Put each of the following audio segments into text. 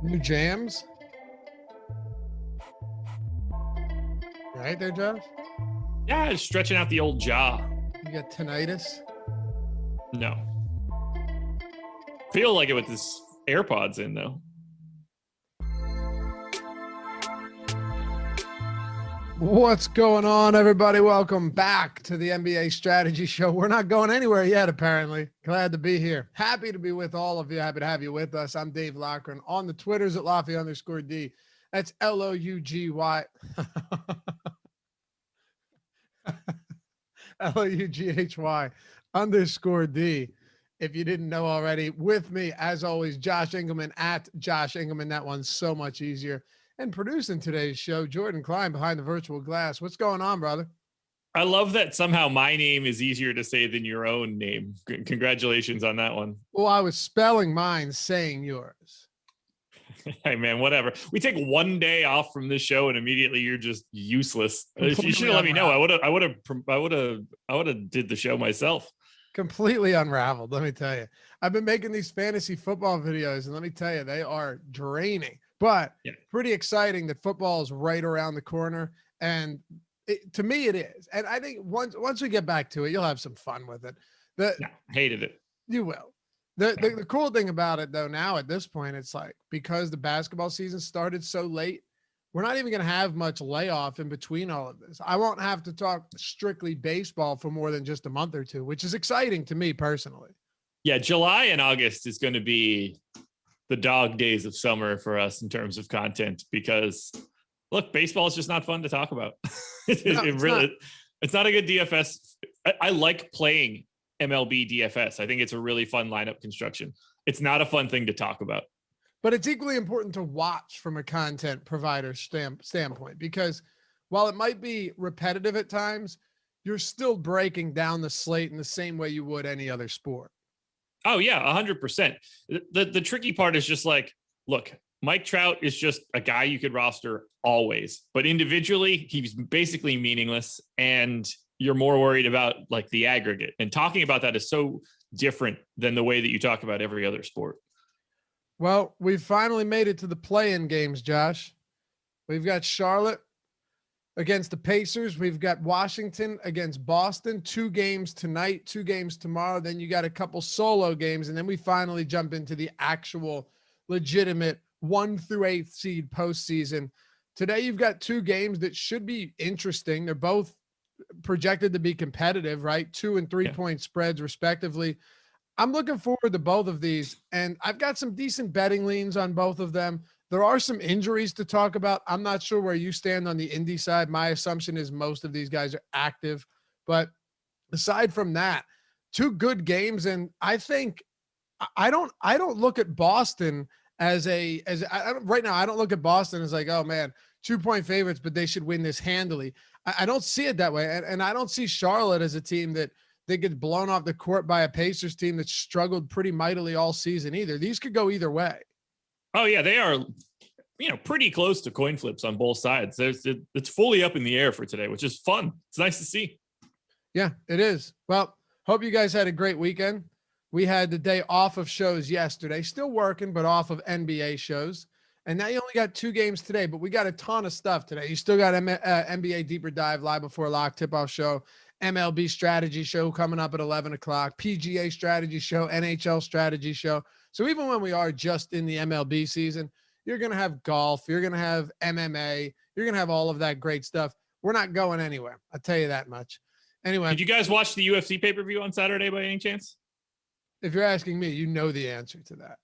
New jams? Right there, Josh? Yeah, stretching out the old jaw. You got tinnitus? No. Feel like it with this AirPods in, though. What's going on, everybody? Welcome back to the NBA Strategy Show. We're not going anywhere yet, apparently. Glad to be here. Happy to be with all of you. Happy to have you with us. I'm Dave Loughran. On the Twitters at Lofty_D. That's Lougy. Loughy_D. If you didn't know already, with me, as always, Josh Engleman at Josh Engleman. That one's so much easier. And producing today's show, Jordan Klein behind the virtual glass. What's going on, brother? I love that somehow my name is easier to say than your own name. Congratulations on that one. Well, I was spelling mine, saying yours. Hey, man, whatever. We take one day off from this show and immediately you're just useless. You should have let me know. I would have did the show myself. Completely unraveled, let me tell you. I've been making these fantasy football videos, and let me tell you, they are draining. But pretty exciting that football is right around the corner. And to me, it is. And I think once we get back to it, you'll have some fun with it. Hated it. You will. The cool thing about it, though, now at this point, it's like because the basketball season started so late, we're not even going to have much layoff in between all of this. I won't have to talk strictly baseball for more than just a month or two, which is exciting to me personally. Yeah, July and August is going to be the dog days of summer for us in terms of content, because look, baseball is just not fun to talk about. It's not a good DFS. I like playing MLB DFS. I think it's a really fun lineup construction. It's not a fun thing to talk about. But it's equally important to watch from a content provider standpoint, because while it might be repetitive at times, you're still breaking down the slate in the same way you would any other sport. Oh, yeah, 100%. The tricky part is just like, look, Mike Trout is just a guy you could roster always, but individually, he's basically meaningless, and you're more worried about like the aggregate. And talking about that is so different than the way that you talk about every other sport. Well, we've finally made it to the play-in games, Josh. We've got Charlotte against the Pacers. We've got Washington against Boston. 2 games tonight, 2 games tomorrow. Then you got a couple solo games, and then we finally jump into the actual legitimate 1 through 8 seed postseason. Today, you've got 2 games that should be interesting. They're both projected to be competitive, right? 2 and 3 point spreads respectively. I'm looking forward to both of these, and I've got some decent betting leans on both of them. There are some injuries to talk about. I'm not sure where you stand on the Indy side. My assumption is most of these guys are active, but aside from that, 2 good games. And I think I don't look at Boston right now. I don't look at Boston as like, oh man, 2-point favorites, but they should win this handily. I don't see it that way. And I don't see Charlotte as a team that gets blown off the court by a Pacers team that struggled pretty mightily all season either. These could go either way. Oh yeah, they are, pretty close to coin flips on both sides. It's fully up in the air for today, which is fun. It's nice to see. Yeah, it is. Well, hope you guys had a great weekend. We had the day off of shows yesterday, still working, but off of NBA shows. And now you only got 2 games today, but we got a ton of stuff today. You still got NBA Deeper Dive live before lock tip-off show, MLB strategy show coming up at 11 o'clock, PGA strategy show, NHL strategy show. So even when we are just in the MLB season, you're going to have golf, you're going to have MMA, you're going to have all of that great stuff. We're not going anywhere. I'll tell you that much. Anyway. Did you guys watch the UFC pay-per-view on Saturday by any chance? If you're asking me, you know the answer to that.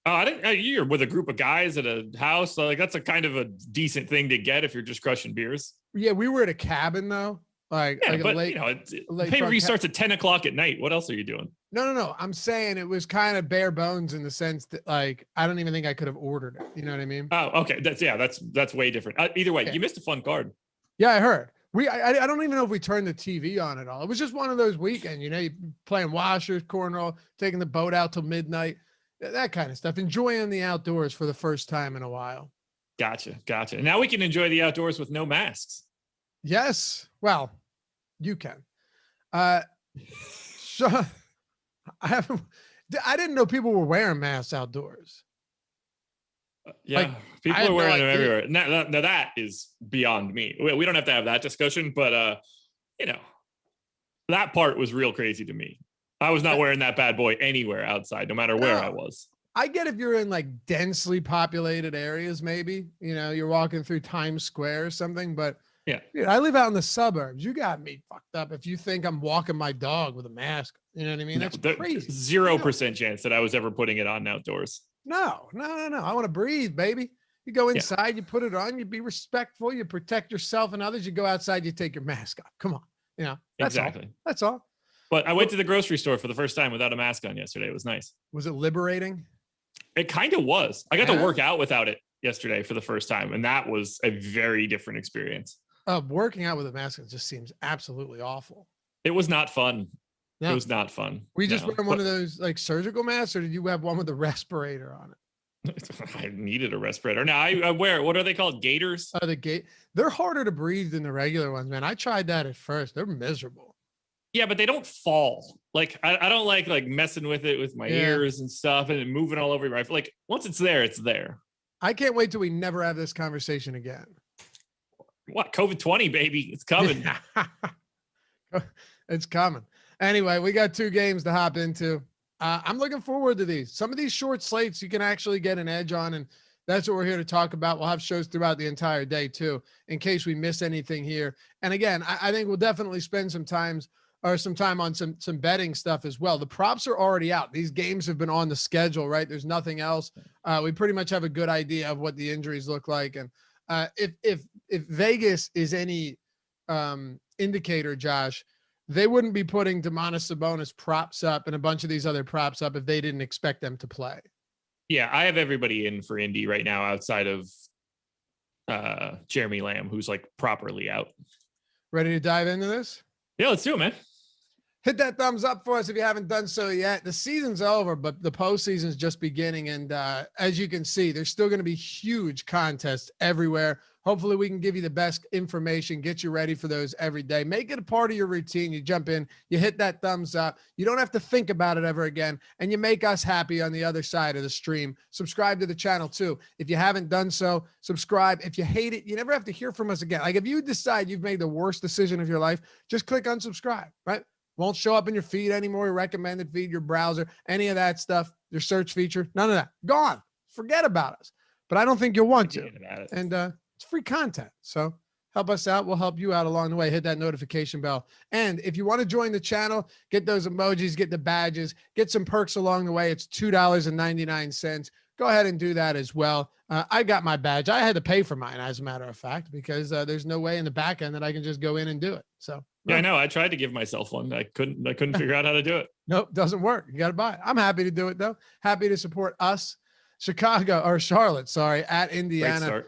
Oh, I didn't. You're with a group of guys at a house. So like that's a kind of a decent thing to get if you're just crushing beers. Yeah, we were at a cabin though. Like but a late, you know, late pay restarts at 10 o'clock at night. What else are you doing? No. I'm saying it was kind of bare bones in the sense that like I don't even think I could have ordered it. You know what I mean? Oh, okay. That's way different. Either way, you missed a fun card. Yeah, I heard. I don't even know if we turned the TV on at all. It was just one of those weekends, you know, you playing washers, cornhole, taking the boat out till midnight, that kind of stuff. Enjoying the outdoors for the first time in a while. Gotcha. Now we can enjoy the outdoors with no masks. Yes. Well, you can. So I didn't know people were wearing masks outdoors. Yeah, like, people are wearing them everywhere. Now that is beyond me. We don't have to have that discussion, but you know, that part was real crazy to me. I was not wearing that bad boy anywhere outside, no matter where I was. I get if you're in like densely populated areas, maybe, you know, you're walking through Times Square or something, but yeah, dude, I live out in the suburbs. You got me fucked up if you think I'm walking my dog with a mask. You know what I mean? That's crazy. 0% chance that I was ever putting it on outdoors. No. I want to breathe, baby. You go inside, you put it on, you be respectful, you protect yourself and others. You go outside, you take your mask off. Come on. You know, that's all. But I went to the grocery store for the first time without a mask on yesterday. It was nice. Was it liberating? It kind of was. I got to work out without it yesterday for the first time. And that was a very different experience. Working out with a mask just seems absolutely awful. It was not fun. No. It was not fun. Were you just wearing one of those like surgical masks, or did you have one with a respirator on it? I needed a respirator. Now I wear, what are they called? Gaiters? They're harder to breathe than the regular ones, man. I tried that at first. They're miserable. Yeah, but they don't fall. Like I don't like messing with it with my ears and stuff and moving all over your life. Like once it's there, it's there. I can't wait till we never have this conversation again. What? COVID-20, baby. It's coming. It's coming. Anyway, we got 2 games to hop into. I'm looking forward to these. Some of these short slates you can actually get an edge on, and that's what we're here to talk about. We'll have shows throughout the entire day too, in case we miss anything here. And again, I think we'll definitely spend some time on some betting stuff as well. The props are already out. These games have been on the schedule, right? There's nothing else. We pretty much have a good idea of what the injuries look like. And if Vegas is any indicator, Josh, they wouldn't be putting Domantas Sabonis props up and a bunch of these other props up if they didn't expect them to play. Yeah, I have everybody in for Indy right now outside of Jeremy Lamb, who's like properly out. Ready to dive into this? Yeah, let's do it, man. Hit that thumbs up for us if you haven't done so yet. The season's over, but the postseason is just beginning. And as you can see, there's still going to be huge contests everywhere. Hopefully we can give you the best information, get you ready for those every day. Make it a part of your routine. You jump in, you hit that thumbs up. You don't have to think about it ever again. And you make us happy on the other side of the stream. Subscribe to the channel too. If you haven't done so, subscribe. If you hate it, you never have to hear from us again. Like if you decide you've made the worst decision of your life, just click unsubscribe, right? Won't show up in your feed anymore, your recommended feed, your browser, any of that stuff, your search feature, none of that. Gone. Forget about us. But I don't think you'll want to. And it's free content. So help us out. We'll help you out along the way. Hit that notification bell. And if you want to join the channel, get those emojis, get the badges, get some perks along the way. It's $2.99. Go ahead and do that as well. I got my badge. I had to pay for mine, as a matter of fact, because there's no way in the back end that I can just go in and do it. So yeah, I know. I tried to give myself one. I couldn't figure out how to do it. Nope, doesn't work. You got to buy it. I'm happy to do it though. Happy to support us. Charlotte, at Indiana.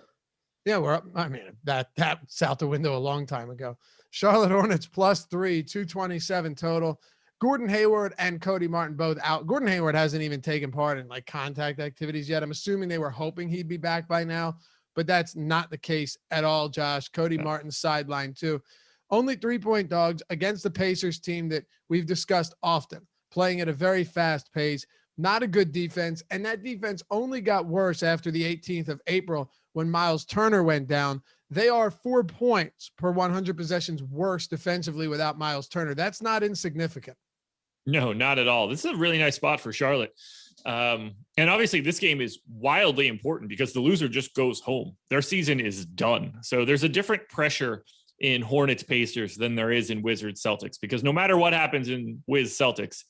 Yeah, we're up. I mean, that's out the window a long time ago. Charlotte Hornets +3, 227 total. Gordon Hayward and Cody Martin both out. Gordon Hayward hasn't even taken part in like contact activities yet. I'm assuming they were hoping he'd be back by now, but that's not the case at all, Josh. Cody Martin's sidelined too. Only 3-point dogs against the Pacers team that we've discussed often, playing at a very fast pace. Not a good defense, and that defense only got worse after the 18th of April when Miles Turner went down. They are 4 points per 100 possessions worse defensively without Miles Turner. That's not insignificant. No, not at all. This is a really nice spot for Charlotte. And obviously this game is wildly important because the loser just goes home. Their season is done. So there's a different pressure in Hornets Pacers than there is in Wizards Celtics, because no matter what happens in Wiz Celtics,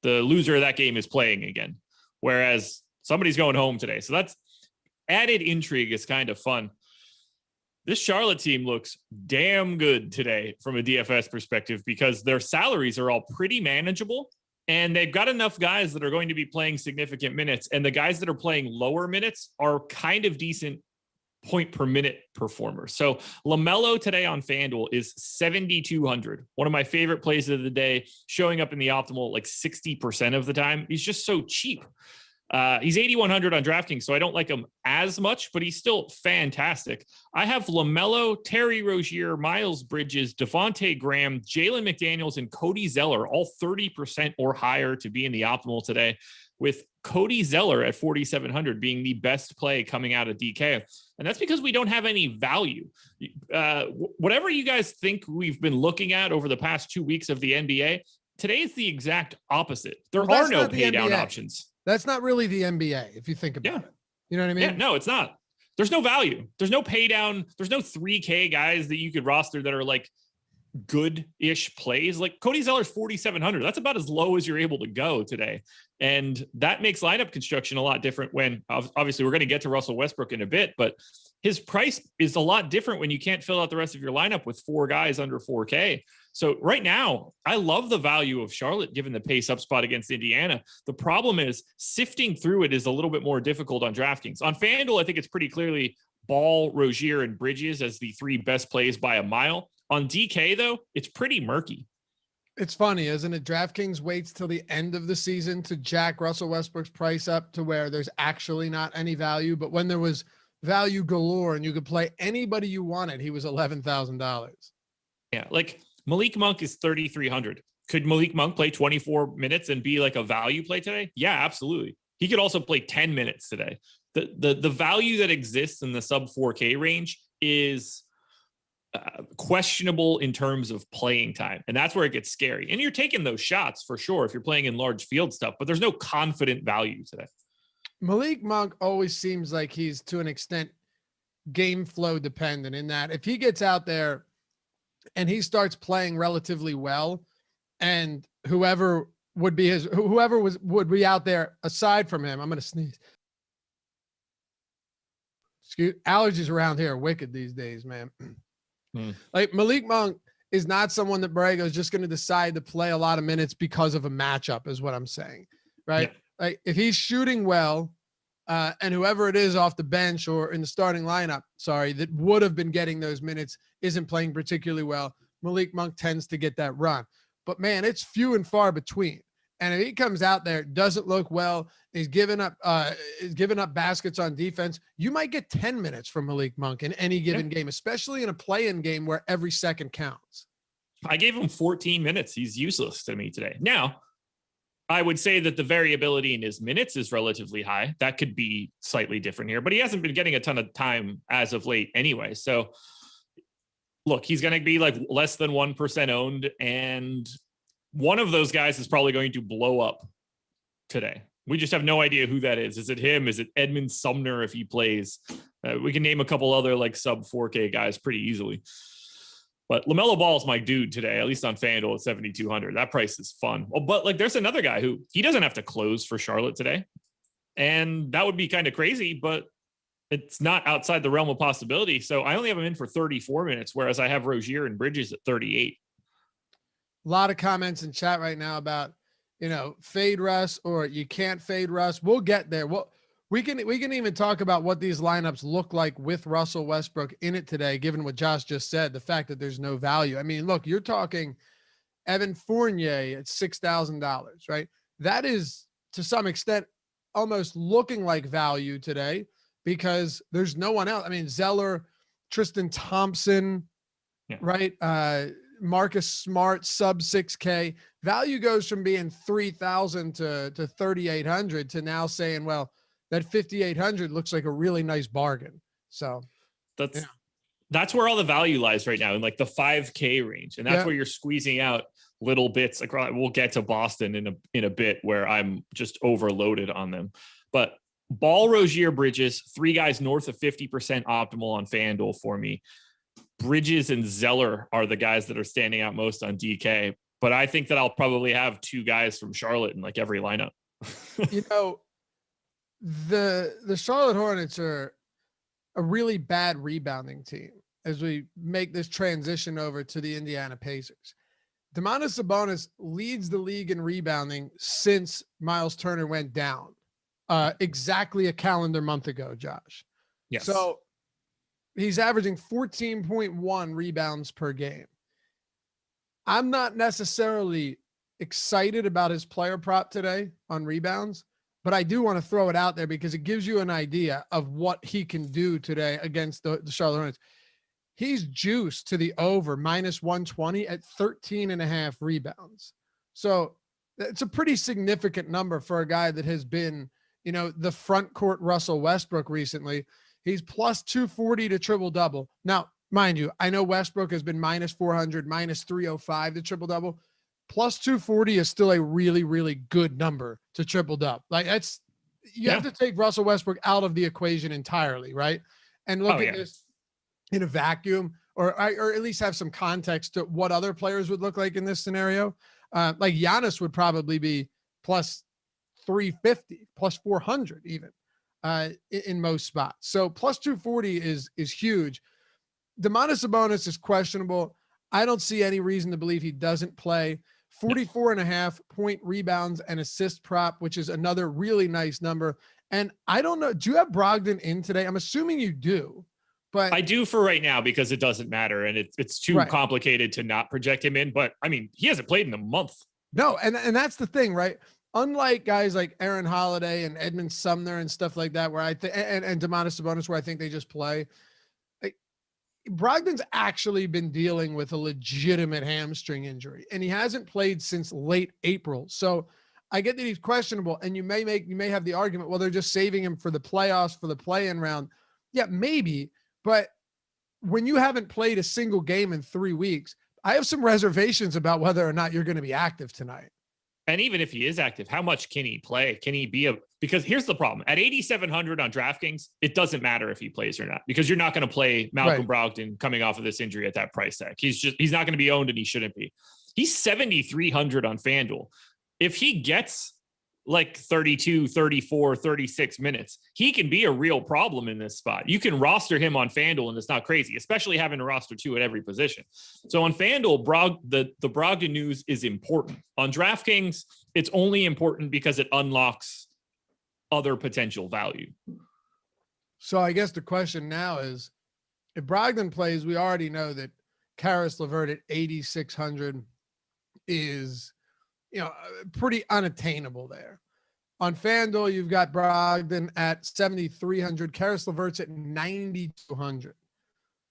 the loser of that game is playing again. Whereas Somebody's going home today. So that's added intrigue. Is kind of fun. This Charlotte team looks damn good today from a DFS perspective because their salaries are all pretty manageable and they've got enough guys that are going to be playing significant minutes. And the guys that are playing lower minutes are kind of decent point per minute performers. So LaMelo today on FanDuel is 7,200. One of my favorite plays of the day, showing up in the optimal like 60% of the time. He's just so cheap. He's 8,100 on DraftKings, so I don't like him as much, but he's still fantastic. I have LaMelo, Terry Rozier, Miles Bridges, Devontae Graham, Jalen McDaniels, and Cody Zeller, all 30% or higher to be in the optimal today, with Cody Zeller at 4,700 being the best play coming out of DK. And that's because we don't have any value. Whatever you guys think we've been looking at over the past 2 weeks of the NBA, today is the exact opposite. There are no pay down options. That's not really the NBA, if you think about it. You know what I mean? Yeah, no, it's not. There's no value. There's no pay down. There's no 3K guys that you could roster that are like good-ish plays. Like Cody Zeller's 4,700. That's about as low as you're able to go today. And that makes lineup construction a lot different when obviously we're going to get to Russell Westbrook in a bit, but his price is a lot different when you can't fill out the rest of your lineup with 4 guys under 4K. So right now, I love the value of Charlotte given the pace up spot against Indiana. The problem is sifting through it is a little bit more difficult on DraftKings. On FanDuel, I think it's pretty clearly Ball, Rozier, and Bridges as the 3 best plays by a mile. On DK, though, it's pretty murky. It's funny, isn't it? DraftKings waits till the end of the season to jack Russell Westbrook's price up to where there's actually not any value. But when there was value galore and you could play anybody you wanted, he was $11,000. Yeah, like Malik Monk is 3,300. Could Malik Monk play 24 minutes and be like a value play today? Yeah, absolutely. He could also play 10 minutes today. The value that exists in the sub 4K range is questionable in terms of playing time. And that's where it gets scary. And you're taking those shots for sure if you're playing in large field stuff, but there's no confident value today. Malik Monk always seems like he's to an extent game flow dependent in that if he gets out there and he starts playing relatively well and whoever would be would be out there aside from him, I'm going to sneeze. Allergies around here are wicked these days, man. Like Malik Monk is not someone that Borrego is just going to decide to play a lot of minutes because of a matchup is what I'm saying. Right. Yeah. Like if he's shooting well and whoever it is off the bench or in the starting lineup, that would have been getting those minutes isn't playing particularly well, Malik Monk tends to get that run. But man, it's few and far between. And if he comes out there, doesn't look well, he's giving up baskets on defense, you might get 10 minutes from Malik Monk in any given game, especially in a play-in game where every second counts. I gave him 14 minutes. He's useless to me today. Now, I would say that the variability in his minutes is relatively high. That could be slightly different here, but he hasn't been getting a ton of time as of late anyway. So look, he's going to be like less than 1% owned, and one of those guys is probably going to blow up today. We just have no idea who that is. Is it him? Is it Edmund Sumner if he plays? We can name a couple other like sub 4K guys pretty easily. But LaMelo Ball is my dude today, at least on FanDuel at 7,200. That price is fun. Oh, but like there's another guy who he doesn't have to close for Charlotte today. And that would be kind of crazy, but it's not outside the realm of possibility. So I only have him in for 34 minutes, whereas I have Rozier and Bridges at 38. A lot of comments in chat right now about, fade Russ or you can't fade Russ. We'll get there. We can even talk about what these lineups look like with Russell Westbrook in it today, given what Josh just said, the fact that there's no value. I mean, look, you're talking Evan Fournier at $6,000, right? That is to some extent almost looking like value today because there's no one else. I mean, Zeller, Tristan Thompson, right? Marcus Smart, sub 6K. Value goes from being 3,000 to 3,800 to now saying, well, that 5,800 looks like a really nice bargain. So that's where all the value lies right now in like the 5K range. And that's where you're squeezing out little bits. Like we'll get to Boston in a bit where I'm just overloaded on them. But Ball, Rozier, Bridges, 3 guys north of 50% optimal on FanDuel for me. Bridges and Zeller are the guys that are standing out most on DK, but I think that I'll probably have 2 guys from Charlotte in like every lineup. the Charlotte Hornets are a really bad rebounding team as we make this transition over to the Indiana Pacers. Domantas Sabonis leads the league in rebounding since Miles Turner went down, exactly a calendar month ago, Josh. Yes. So he's averaging 14.1 rebounds per game. I'm not necessarily excited about his player prop today on rebounds, but I do want to throw it out there because it gives you an idea of what he can do today against the Charlotte Hornets. He's juiced to the over -120 at 13.5 rebounds. So it's a pretty significant number for a guy that has been, the front court Russell Westbrook recently. He's +240 to triple double. Now, mind you, I know Westbrook has been -400, -305 to triple double. +240 is still a really, really good number to triple double. Like you have to take Russell Westbrook out of the equation entirely, right? And look at this in a vacuum, or at least have some context to what other players would look like in this scenario. Like Giannis would probably be +350, +400 even in most spots. So +240 is huge. Domantas Sabonis is questionable. I don't see any reason to believe he doesn't play. 44.5 point rebounds and assist prop, which is another really nice number. And I don't know, do you have Brogdon in today? I'm assuming you do. But I do for right now because it doesn't matter and it's too complicated to not project him in. But I mean, he hasn't played in a month. No, and that's the thing, right? Unlike guys like Aaron Holiday and Edmund Sumner and stuff like that, where I think and Domantas Sabonis, where I think they just play. Like, Brogdon's actually been dealing with a legitimate hamstring injury, and he hasn't played since late April. So I get that he's questionable, and you may have the argument, well, they're just saving him for the playoffs, for the play-in round. Yeah, maybe. But when you haven't played a single game in 3 weeks, I have some reservations about whether or not you're going to be active tonight. And even if he is active, how much can he play? Can he be because here's the problem. At 8,700 on DraftKings, it doesn't matter if he plays or not, because you're not going to play Malcolm Brogdon coming off of this injury at that price tag. He's not going to be owned, and he shouldn't be. He's 7,300 on FanDuel. If he gets like 32, 34, 36 minutes, he can be a real problem in this spot. You can roster him on FanDuel and it's not crazy, especially having to roster two at every position. So on FanDuel, the Brogdon news is important. On DraftKings, it's only important because it unlocks other potential value. So I guess the question now is, if Brogdon plays, we already know that Caris LeVert at 8,600 is, pretty unattainable there. On FanDuel, you've got Brogdon at 7,300. Caris LeVert's at 9,200.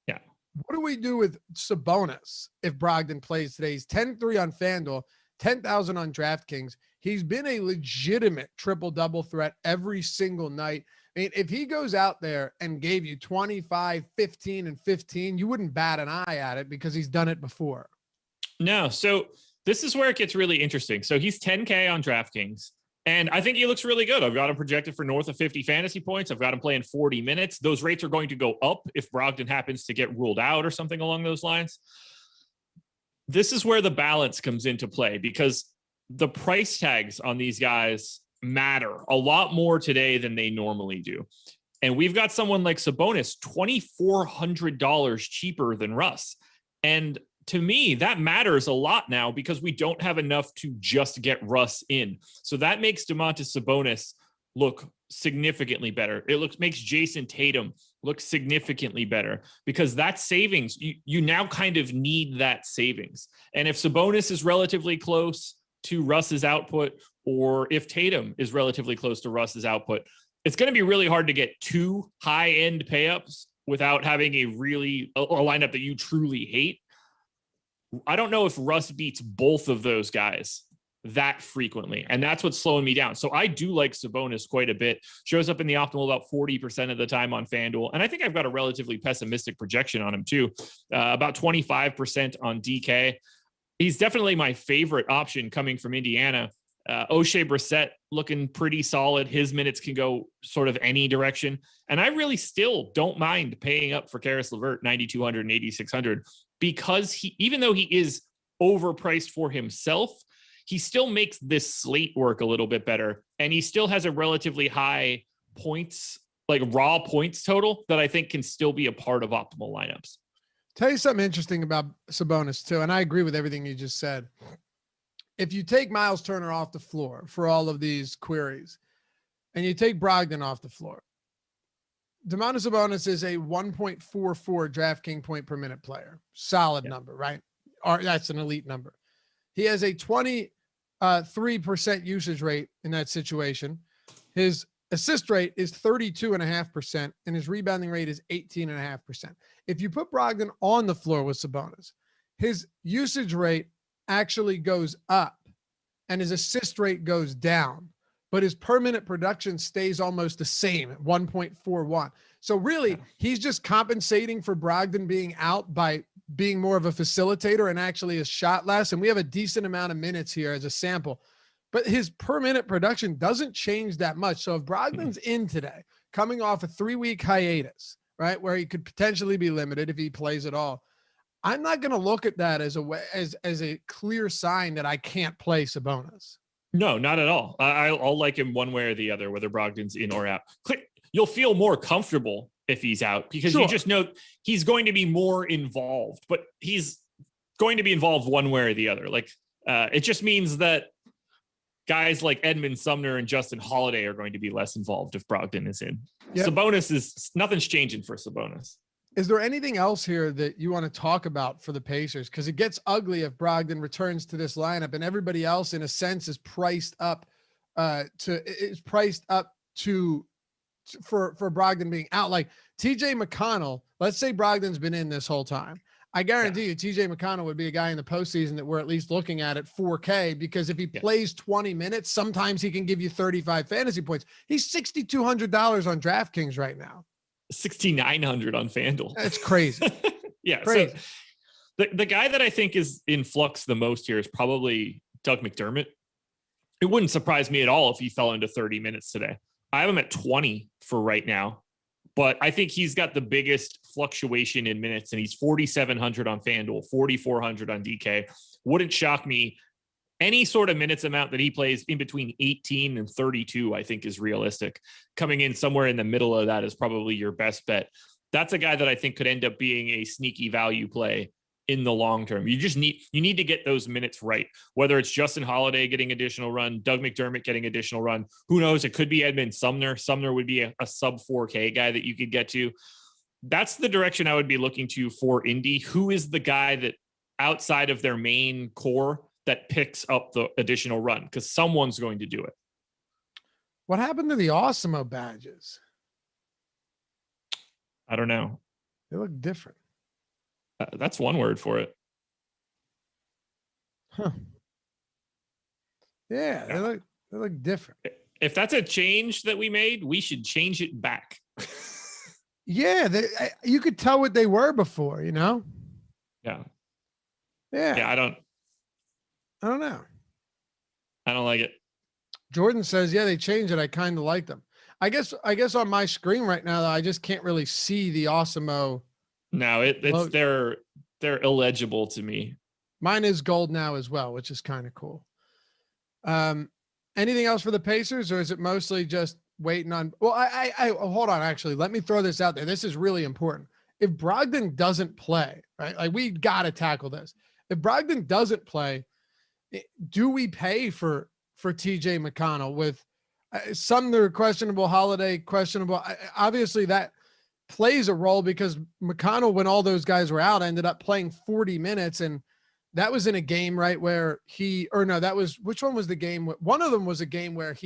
Yeah. What do we do with Sabonis if Brogdon plays today? He's 10-3 on FanDuel, 10,000 on DraftKings. He's been a legitimate triple-double threat every single night. I mean, if he goes out there and gave you 25, 15, and 15, you wouldn't bat an eye at it because he's done it before. No, so this is where it gets really interesting. So he's 10K on DraftKings, and I think he looks really good. I've got him projected for north of 50 fantasy points. I've got him playing 40 minutes. Those rates are going to go up if Brogdon happens to get ruled out or something along those lines. This is where the balance comes into play, because the price tags on these guys matter a lot more today than they normally do. And we've got someone like Sabonis, $2,400 cheaper than Russ. And to me, that matters a lot now because we don't have enough to just get Russ in. So that makes Domantas Sabonis look significantly better. It makes Jason Tatum look significantly better because that savings, you now kind of need that savings. And if Sabonis is relatively close to Russ's output, or if Tatum is relatively close to Russ's output, it's going to be really hard to get two high-end pay-ups without having a lineup that you truly hate. I don't know if Russ beats both of those guys that frequently, and that's what's slowing me down. So I do like Sabonis quite a bit. Shows up in the optimal about 40% of the time on FanDuel, and I think I've got a relatively pessimistic projection on him too, about 25% on DK. He's definitely my favorite option coming from Indiana. O'Shea Brissett looking pretty solid. His minutes can go sort of any direction. And I really still don't mind paying up for Caris LeVert, 9,200 and 8,600, because even though he is overpriced for himself, he still makes this slate work a little bit better. And he still has a relatively high points, like raw points total, that I think can still be a part of optimal lineups. Tell you something interesting about Sabonis too, and I agree with everything you just said. If you take Miles Turner off the floor for all of these queries, and you take Brogdon off the floor, Domantas Sabonis is a 1.44 DraftKings point per minute player. Solid number, right? That's an elite number. He has a 23% usage rate in that situation. His assist rate is 32.5%, and his rebounding rate is 18.5%. If you put Brogdon on the floor with Sabonis, his usage rate actually goes up and his assist rate goes down, but his per minute production stays almost the same at 1.41. So really, he's just compensating for Brogdon being out by being more of a facilitator and actually a shot less. And we have a decent amount of minutes here as a sample, but his per minute production doesn't change that much. So if Brogdon's in today, coming off a 3-week hiatus, right, where he could potentially be limited if he plays at all, I'm not going to look at that as a way, as a clear sign that I can't play Sabonis. No, not at all. I'll like him one way or the other, whether Brogdon's in or out. You'll feel more comfortable if he's out because you just know he's going to be more involved, but he's going to be involved one way or the other. Like it just means that guys like Edmund Sumner and Justin Holiday are going to be less involved if Brogdon is in. Yep. Sabonis is nothing's changing for Sabonis. Is there anything else here that you want to talk about for the Pacers? Because it gets ugly if Brogdon returns to this lineup and everybody else, in a sense, is priced up for Brogdon being out. Like TJ McConnell, let's say Brogdon's been in this whole time. I guarantee you TJ McConnell would be a guy in the postseason that we're at least looking at 4K, because if he plays 20 minutes, sometimes he can give you 35 fantasy points. He's $6,200 on DraftKings right now. 6,900 on FanDuel. That's crazy. Crazy. So the guy that I think is in flux the most here is probably Doug McDermott. It wouldn't surprise me at all if he fell into 30 minutes today. I have him at 20 for right now, but I think he's got the biggest fluctuation in minutes, and he's 4,700 on FanDuel, 4,400 on DK. Wouldn't shock me. Any sort of minutes amount that he plays in between 18 and 32, I think is realistic. Coming in somewhere in the middle of that is probably your best bet. That's a guy that I think could end up being a sneaky value play in the long term. You need to get those minutes right. Whether it's Justin Holiday getting additional run, Doug McDermott getting additional run, who knows? It could be Edmund Sumner. Sumner would be a sub 4K guy that you could get to. That's the direction I would be looking to for Indy. Who is the guy that outside of their main core that picks up the additional run? Because someone's going to do it. What happened to the Awesemo badges? I don't know. They look different. That's one word for it. Huh. Yeah, they look different. If that's a change that we made, we should change it back. Yeah, you could tell what they were before, you know? Yeah. Yeah, I don't know. I don't like it. Jordan says, yeah, they changed it. I kind of like them. I guess on my screen right now, though, I just can't really see the Awesemo. No, it's they're illegible to me. Mine is gold now as well, which is kind of cool. Anything else for the Pacers, or is it mostly just waiting on? Well, I hold on. Actually, let me throw this out there. This is really important. If Brogdon doesn't play, right? Like, we got to tackle this. If Brogdon doesn't play, do we pay for TJ McConnell with Sumner questionable, Holiday questionable? Obviously that plays a role, because McConnell, when all those guys were out, ended up playing 40 minutes. And that was in a game, right, where which one was the game? One of them was a game where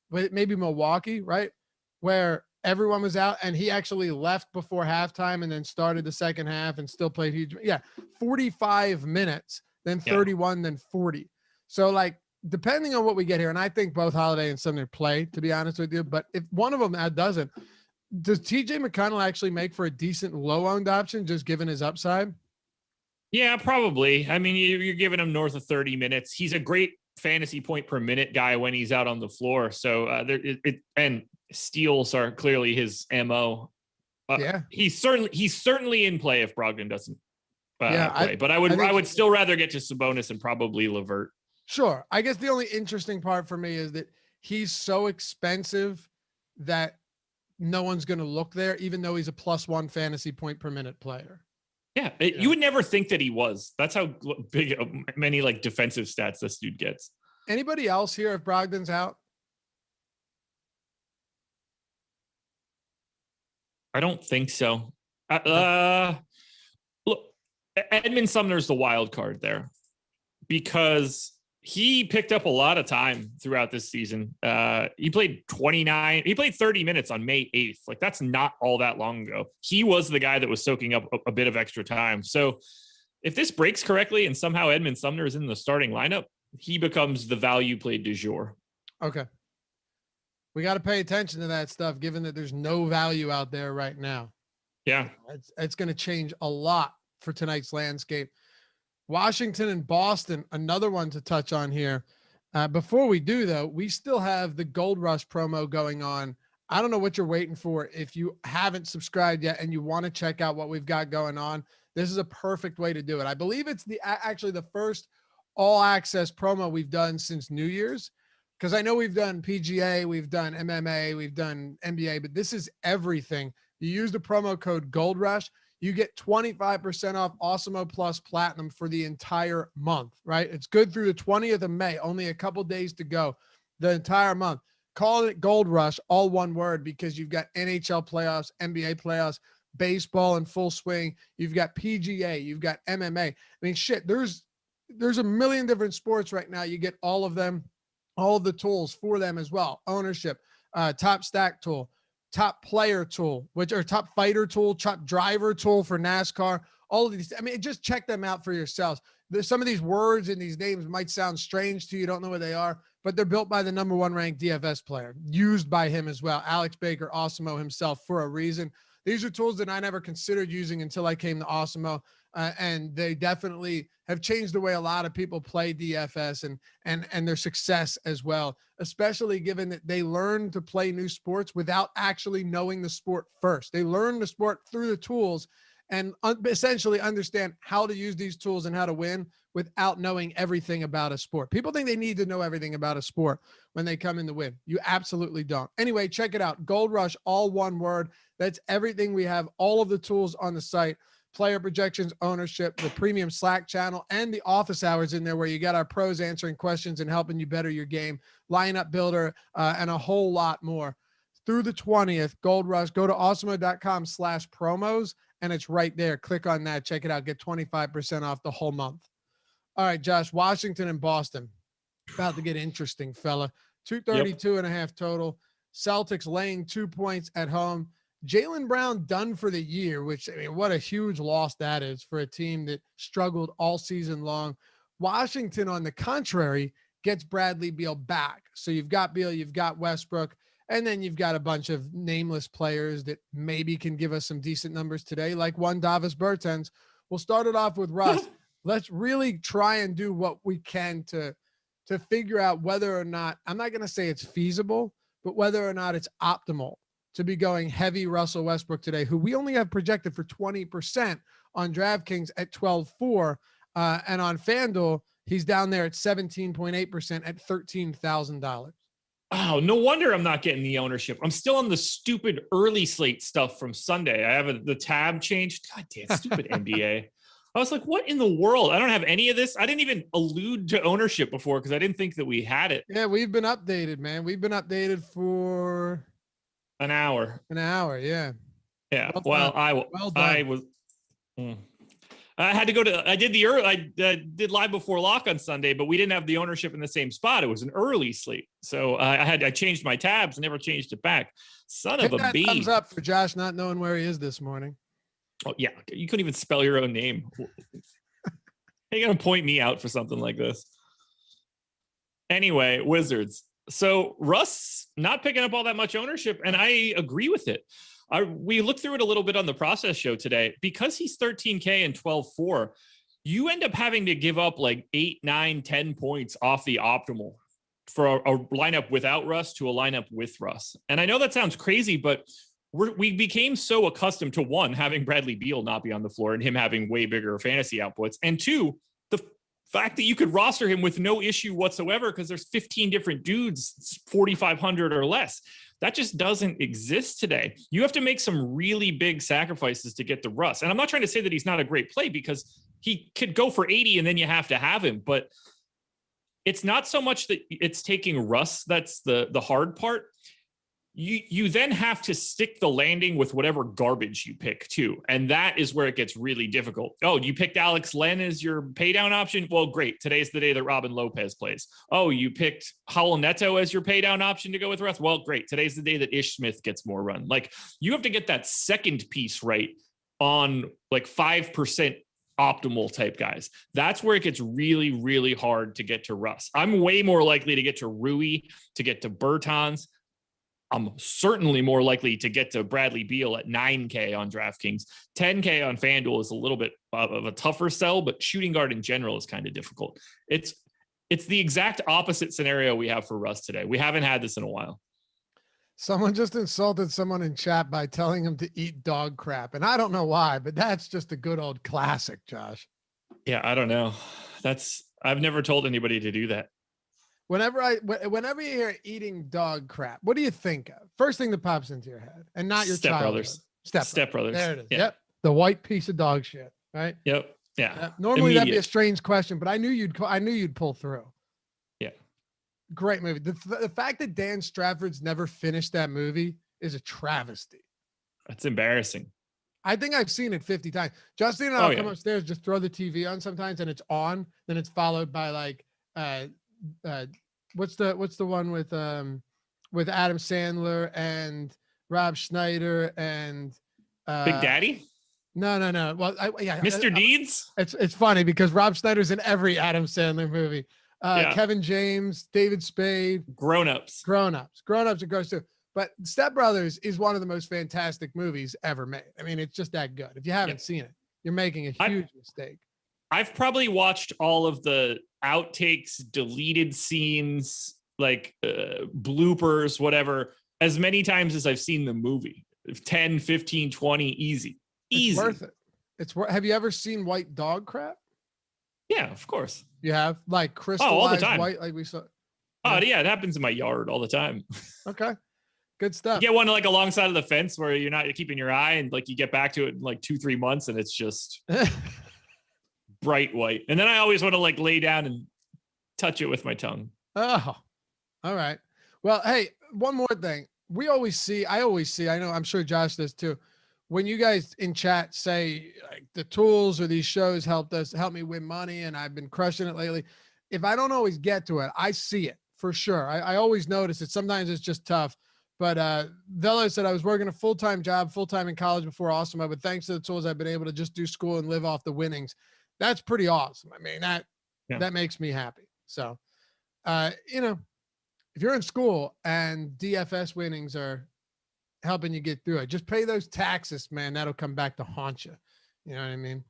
maybe Milwaukee, right, where everyone was out and he actually left before halftime and then started the second half and still played huge. Yeah. 45 minutes, then 31, then 40. So, like, depending on what we get here, and I think both Holiday and Sumner play, to be honest with you, but if one of them doesn't, does TJ McConnell actually make for a decent low-owned option, just given his upside? Yeah, probably. I mean, you're giving him north of 30 minutes. He's a great fantasy point per minute guy when he's out on the floor. So and steals are clearly his MO. He's certainly in play if Brogdon doesn't play. But I would still rather get to Sabonis and probably LeVert. Sure. I guess the only interesting part for me is that he's so expensive that no one's going to look there, even though he's a +1 fantasy point per minute player. Yeah, you would never think that he was. That's how big many like defensive stats this dude gets. Anybody else here if Brogdon's out? I don't think so. Look, Edmund Sumner's the wild card there because he picked up a lot of time throughout this season. He played 30 minutes on May 8th. Like, that's not all that long ago. He was the guy that was soaking up a bit of extra time. So if this breaks correctly and somehow Edmund Sumner is in the starting lineup, he becomes the value play du jour. Okay. We got to pay attention to that stuff, given that there's no value out there right now. Yeah. It's going to change a lot for tonight's landscape. Washington and Boston, another one to touch on here. Before we do, though, we still have the Gold Rush promo going on. I don't know what you're waiting for. If you haven't subscribed yet and you want to check out what we've got going on, this is a perfect way to do it. I believe it's actually the first all access promo we've done since New Year's, because I know we've done PGA, we've done MMA, we've done NBA, but this is everything. You use the promo code Gold Rush, you get 25% off Awesemo Plus Platinum for the entire month, right? It's good through the 20th of May, only a couple days to go, the entire month. Call it Gold Rush, all one word, because you've got NHL playoffs, NBA playoffs, baseball in full swing. You've got PGA, you've got MMA. I mean, shit, there's a million different sports right now. You get all of them, all of the tools for them as well. Ownership, top stack tool, top player tool, which are top fighter tool, top driver tool for NASCAR, all of these. I mean, just check them out for yourselves. There's some of these words and these names might sound strange to you. Don't know what they are, but they're built by the #1 ranked DFS player, used by him as well. Alex Baker, Awesemo himself, for a reason. These are tools that I never considered using until I came to Awesemo. And they definitely have changed the way a lot of people play DFS and their success as well, especially given that they learn to play new sports without actually knowing the sport first. They learn the sport through the tools and essentially understand how to use these tools and how to win without knowing everything about a sport. People think they need to know everything about a sport when they come in to win. You absolutely don't. Anyway, check it out. Gold Rush, all one word. That's everything we have, all of the tools on the site. Player projections, ownership, the premium Slack channel, and the office hours in there where you got our pros answering questions and helping you better your game, lineup builder, and a whole lot more. Through the 20th, Gold Rush, go to awesemo.com/promos, and it's right there. Click on that. Check it out. Get 25% off the whole month. All right, Josh, Washington and Boston. About to get interesting, fella. 232.5 total. Celtics laying 2 points at home. Jaylen Brown done for the year, which, I mean, what a huge loss that is for a team that struggled all season long. Washington, on the contrary, gets Bradley Beal back. So you've got Beal, you've got Westbrook, and then you've got a bunch of nameless players that maybe can give us some decent numbers today, like one Davis Bertans. We'll start it off with Russ. Let's really try and do what we can to figure out whether or not, I'm not going to say it's feasible, but whether or not it's optimal to be going heavy Russell Westbrook today, who we only have projected for 20% on DraftKings at 12.4. And on FanDuel, he's down there at 17.8% at $13,000. Oh, no wonder I'm not getting the ownership. I'm still on the stupid early slate stuff from Sunday. I have the tab changed. God damn, stupid NBA. I was like, what in the world? I don't have any of this. I didn't even allude to ownership before because I didn't think that we had it. Yeah, we've been updated, man. We've been updated for an hour. Yeah. Yeah. Well, I was. I had to go to. I did live before lock on Sunday, but we didn't have the ownership in the same spot. It was an early slate, so I changed my tabs, never changed it back. Son of a bee. Thumbs up for Josh not knowing where he is this morning. Oh yeah, you couldn't even spell your own name. How are you gonna point me out for something like this? Anyway, Wizards. So Russ not picking up all that much ownership, and I agree with it. We looked through it a little bit on the process show today. Because he's 13K and 12.4, you end up having to give up like 8, 9, 10 points off the optimal for a lineup without Russ to a lineup with Russ. And I know that sounds crazy, but we became so accustomed to, one, having Bradley Beal not be on the floor and him having way bigger fantasy outputs, and two, the fact that you could roster him with no issue whatsoever because there's 15 different dudes 4,500 or less. That just doesn't exist today. You have to make some really big sacrifices to get to Russ. And I'm not trying to say that he's not a great play, because he could go for 80 and then you have to have him. But it's not so much that it's taking Russ that's the hard part. You then have to stick the landing with whatever garbage you pick too. And that is where it gets really difficult. Oh, you picked Alex Len as your pay down option? Well, great. Today's the day that Robin Lopez plays. Oh, you picked Howell Neto as your pay down option to go with Russ? Well, great. Today's the day that Ish Smith gets more run. Like, you have to get that second piece right on like 5% optimal type guys. That's where it gets really, really hard to get to Russ. I'm way more likely to get to Rui, to get to Bertans. I'm certainly more likely to get to Bradley Beal at 9K on DraftKings. 10K on FanDuel is a little bit of a tougher sell, but shooting guard in general is kind of difficult. It's the exact opposite scenario we have for Russ today. We haven't had this in a while. Someone just insulted someone in chat by telling him to eat dog crap. And I don't know why, but that's just a good old classic, Josh. Yeah, I don't know. I've never told anybody to do that. Whenever you hear eating dog crap, what do you think of? First thing that pops into your head, and not your Step Brothers. Step Brothers. There it is. Yeah. Yep. The white piece of dog shit. Right. Yep. Yeah. Normally that'd be a strange question, but I knew you'd pull through. Yeah. Great movie. The fact that Dan Stratford's never finished that movie is a travesty. That's embarrassing. I think I've seen it 50 times. Justin and I'll come upstairs, just throw the TV on sometimes, and it's on. Then it's followed by like what's the one with Adam Sandler and Rob Schneider and Big Daddy? No. Well, Mr. Deeds? It's funny because Rob Schneider's in every Adam Sandler movie. Kevin James, David Spade. Grown-ups. Grown-ups are gross too. But Step Brothers is one of the most fantastic movies ever made. I mean, it's just that good. If you haven't seen it, you're making a huge mistake. I've probably watched all of the outtakes, deleted scenes, like bloopers, whatever, as many times as I've seen the movie. 10, 15, 20, easy. It's worth it. Have you ever seen White Dog Crap? Yeah, of course. You have? Like crystallized all the time. white, like we saw. Oh, yeah, it happens in my yard all the time. Okay. Good stuff. You get one like alongside of the fence where you're not keeping your eye, and like you get back to it in like 2-3 months and it's just bright white. And then I always want to like lay down and touch it with my tongue. Oh, all right. Well, hey, one more thing. I always see, I know, I'm sure Josh does too. When you guys in chat say like the tools or these shows helped me win money and I've been crushing it lately. If I don't always get to it, I see it for sure. I always notice it. Sometimes it's just tough. But Velo said I was working a full-time job, full-time in college before Awesemo, but thanks to the tools, I've been able to just do school and live off the winnings. That's pretty awesome. I mean, that makes me happy. So, if you're in school and DFS winnings are helping you get through it, just pay those taxes, man. That'll come back to haunt you. You know what I mean?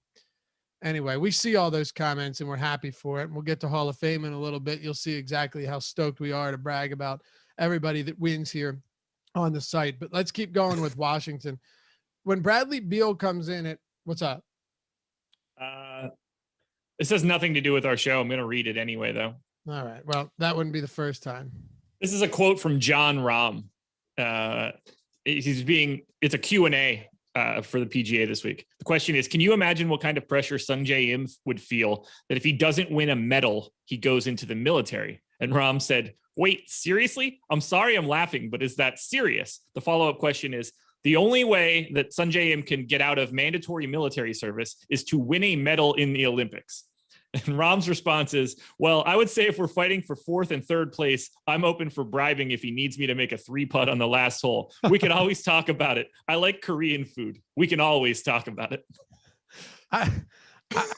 Anyway, we see all those comments and we're happy for it. And we'll get to Hall of Fame in a little bit. You'll see exactly how stoked we are to brag about everybody that wins here on the site. But let's keep going with Washington. When Bradley Beal comes in, what's up? This has nothing to do with our show. I'm going to read it anyway, though. All right. Well, that wouldn't be the first time. This is a quote from John Rahm. It's a Q&A for the PGA this week. The question is, can you imagine what kind of pressure Sungjae Im would feel that if he doesn't win a medal, he goes into the military? And Rahm said, wait, seriously? I'm sorry I'm laughing, but is that serious? The follow-up question is, the only way that Sungjae Im can get out of mandatory military service is to win a medal in the Olympics. And Rahm's response is, well, I would say if we're fighting for 4th and 3rd place, I'm open for bribing if he needs me to make a 3-putt on the last hole. We can always talk about it. I like Korean food. We can always talk about it. I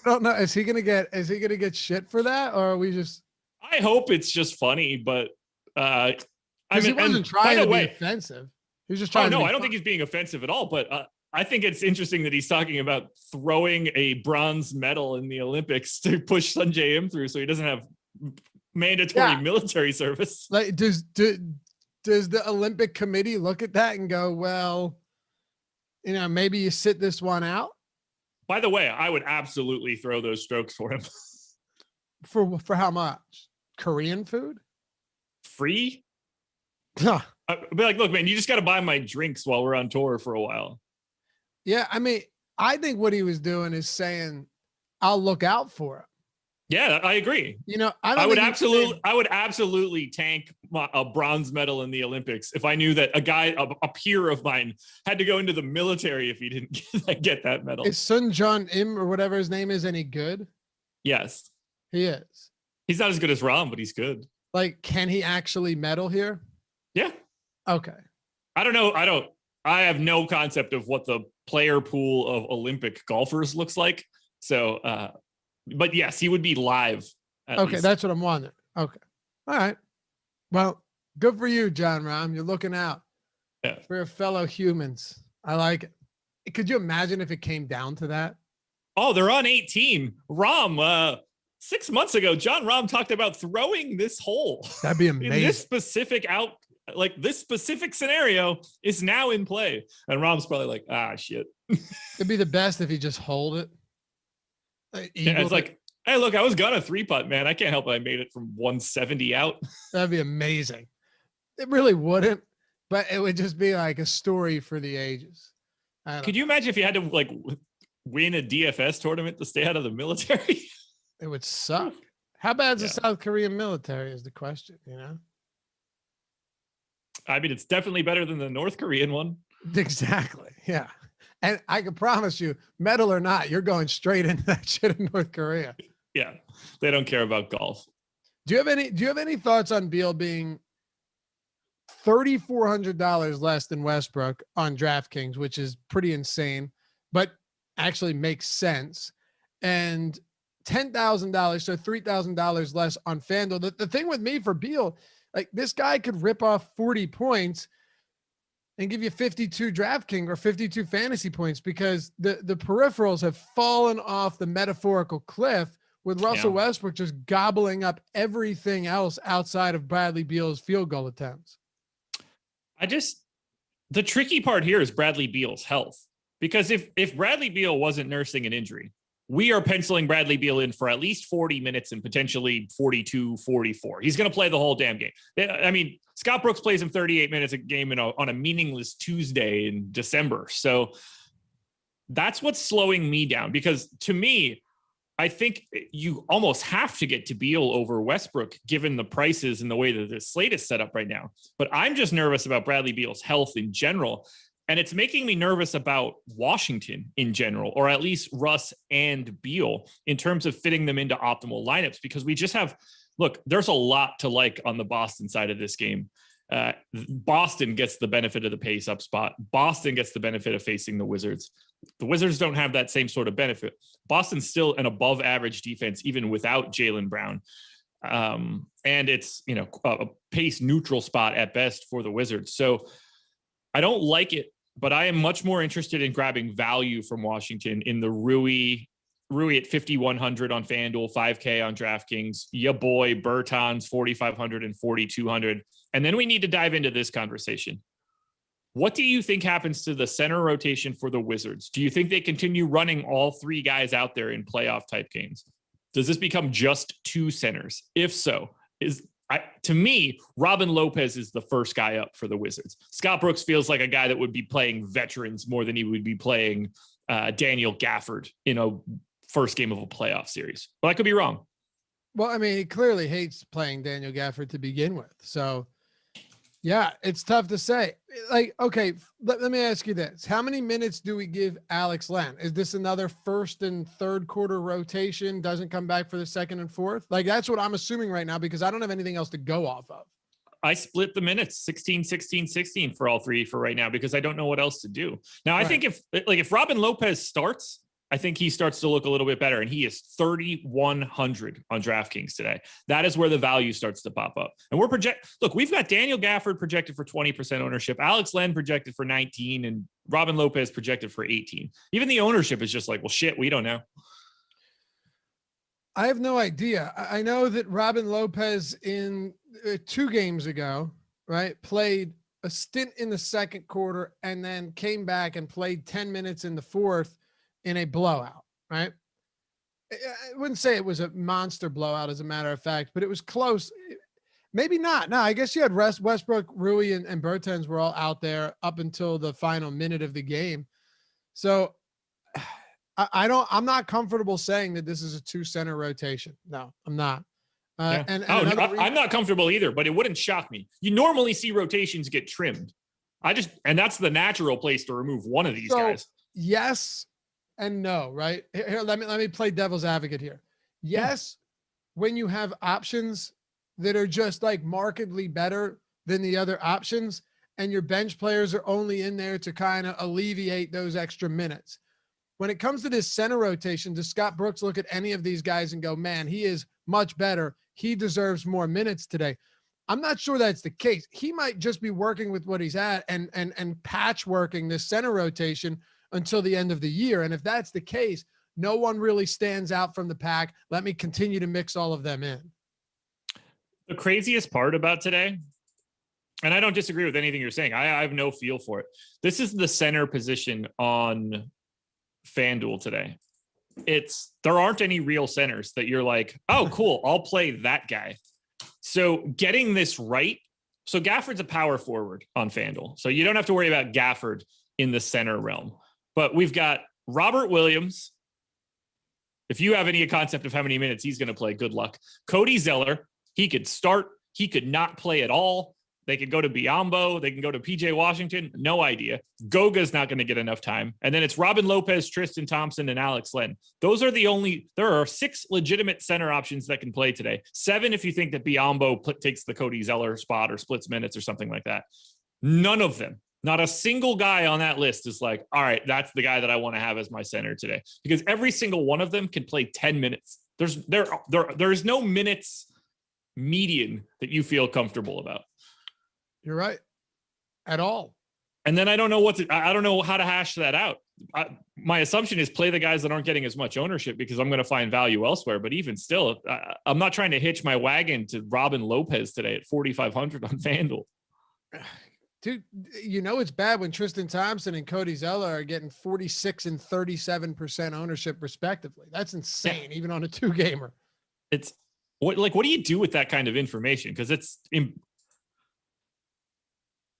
don't know. Is he gonna get shit for that, or are we just? I hope it's just funny, but I mean, he wasn't trying to be offensive. He was just trying. I don't think he's being offensive at all. But I think it's interesting that he's talking about throwing a bronze medal in the Olympics to push Sungjae Im through, so he doesn't have mandatory military service. Like, does the Olympic Committee look at that and go, well, maybe you sit this one out? By the way, I would absolutely throw those strokes for him. For how much? Korean food? Free? I'd be like, look, man, you just got to buy my drinks while we're on tour for a while. Yeah, I mean, I think what he was doing is saying, "I'll look out for him." Yeah, I agree. I would absolutely tank a bronze medal in the Olympics if I knew that a peer of mine, had to go into the military if he didn't get that medal. Is Sun Jun Im or whatever his name is any good? Yes, he is. He's not as good as Ram, but he's good. Like, can he actually medal here? Yeah. Okay. I don't know. I have no concept of what the player pool of Olympic golfers looks like. So, but yes, he would be live. Okay, least. That's what I'm wondering. Okay. All right. Well, good for you, John Rahm. You're looking out for your fellow humans. I like it. Could you imagine if it came down to that? Oh, they're on 18. Rahm, 6 months ago, John Rahm talked about throwing this hole. That'd be amazing. In this specific scenario is now in play. And Rahm's probably like, shit. It'd be the best if he just hold it. It's like, hey, look, I was gonna 3-putt, man. I can't help it. I made it from 170 out. That'd be amazing. It really wouldn't, but it would just be like a story for the ages. Could you imagine if you had to like win a DFS tournament to stay out of the military? It would suck. How bad is the South Korean military is the question, I mean, it's definitely better than the North Korean one. Exactly. Yeah. And I can promise you, medal or not, you're going straight into that shit in North Korea. Yeah. They don't care about golf. Do you have any thoughts on Beal being $3,400 less than Westbrook on DraftKings, which is pretty insane, but actually makes sense, and $10,000, so $3,000 less on FanDuel? The thing with me for Beal, like, this guy could rip off 40 points and give you 52 DraftKings or 52 fantasy points, because the peripherals have fallen off the metaphorical cliff with Russell Westbrook just gobbling up everything else outside of Bradley Beal's field goal attempts. The tricky part here is Bradley Beal's health, because if Bradley Beal wasn't nursing an injury, we are penciling Bradley Beal in for at least 40 minutes and potentially 42, 44. He's going to play the whole damn game. I mean, Scott Brooks plays him 38 minutes a game on a meaningless Tuesday in December. So that's what's slowing me down, because to me, I think you almost have to get to Beal over Westbrook, given the prices and the way that the slate is set up right now. But I'm just nervous about Bradley Beal's health in general. And it's making me nervous about Washington in general, or at least Russ and Beal, in terms of fitting them into optimal lineups, because we just have, look, there's a lot to like on the Boston side of this game. Boston gets the benefit of the pace up spot. Boston gets the benefit of facing the Wizards. The Wizards don't have that same sort of benefit. Boston's still an above average defense, even without Jaylen Brown. And it's, a pace neutral spot at best for the Wizards. So I don't like it, but I am much more interested in grabbing value from Washington in the Rui at 5,100 on FanDuel, 5K on DraftKings, ya boy Bertans 4,500 and 4,200. And then we need to dive into this conversation. What do you think happens to the center rotation for the Wizards? Do you think they continue running all three guys out there in playoff type games? Does this become just two centers? If so, to me, Robin Lopez is the first guy up for the Wizards. Scott Brooks feels like a guy that would be playing veterans more than he would be playing Daniel Gafford in a first game of a playoff series. But I could be wrong. Well, I mean, he clearly hates playing Daniel Gafford to begin with. So, yeah, it's tough to say. Like, okay, let me ask you this. How many minutes do we give Alex Len? Is this another first and third quarter rotation? Doesn't come back for the second and fourth? Like, that's what I'm assuming right now, because I don't have anything else to go off of. I split the minutes 16, 16, 16 for all three for right now, because I don't know what else to do. Now, I think if Robin Lopez starts, I think he starts to look a little bit better, and he is 3,100 on DraftKings today. That is where the value starts to pop up. And we've got Daniel Gafford projected for 20% ownership, Alex Len projected for 19, and Robin Lopez projected for 18. Even the ownership is just like, well, shit, we don't know. I have no idea. I know that Robin Lopez in 2 games ago, right, played a stint in the second quarter and then came back and played 10 minutes in the fourth in a blowout, right? I wouldn't say it was a monster blowout, as a matter of fact, but it was close. Maybe not. No, I guess you had Westbrook, Rui, and Bertans were all out there up until the final minute of the game. So I'm not comfortable saying that this is a 2-center rotation. No, I'm not. Yeah. I'm not comfortable either, but it wouldn't shock me. You normally see rotations get trimmed. And that's the natural place to remove one of these guys. Yes and no, right? Here, let me play devil's advocate here. Yes, when you have options that are just like markedly better than the other options, and your bench players are only in there to kind of alleviate those extra minutes. When it comes to this center rotation, does Scott Brooks look at any of these guys and go, man, he is much better. He deserves more minutes today? I'm not sure that's the case. He might just be working with what he's at and patchworking this center rotation until the end of the year. And if that's the case, no one really stands out from the pack. Let me continue to mix all of them in. The craziest part about today, and I don't disagree with anything you're saying, I have no feel for it. This is the center position on FanDuel today. There aren't any real centers that you're like, oh, cool, I'll play that guy. So getting this right. So Gafford's a power forward on FanDuel. So you don't have to worry about Gafford in the center realm. But we've got Robert Williams. If you have any concept of how many minutes he's going to play, good luck. Cody Zeller. He could start. He could not play at all. They could go to Biyombo. They can go to PJ Washington. No idea. Goga's not going to get enough time. And then it's Robin Lopez, Tristan Thompson, and Alex Len. Those are there are 6 legitimate center options that can play today. 7 if you think that Biyombo takes the Cody Zeller spot or splits minutes or something like that. None of them. Not a single guy on that list is like, all right, that's the guy that I want to have as my center today. Because every single one of them can play 10 minutes. There's no minutes median that you feel comfortable about. You're right. At all. And then I don't know how to hash that out. My assumption is play the guys that aren't getting as much ownership because I'm going to find value elsewhere. But even still, I'm not trying to hitch my wagon to Robin Lopez today at 4,500 on FanDuel. Dude, it's bad when Tristan Thompson and Cody Zeller are getting 46 and 37% ownership respectively. That's insane, even on a 2-gamer. It's what do you do with that kind of information? Because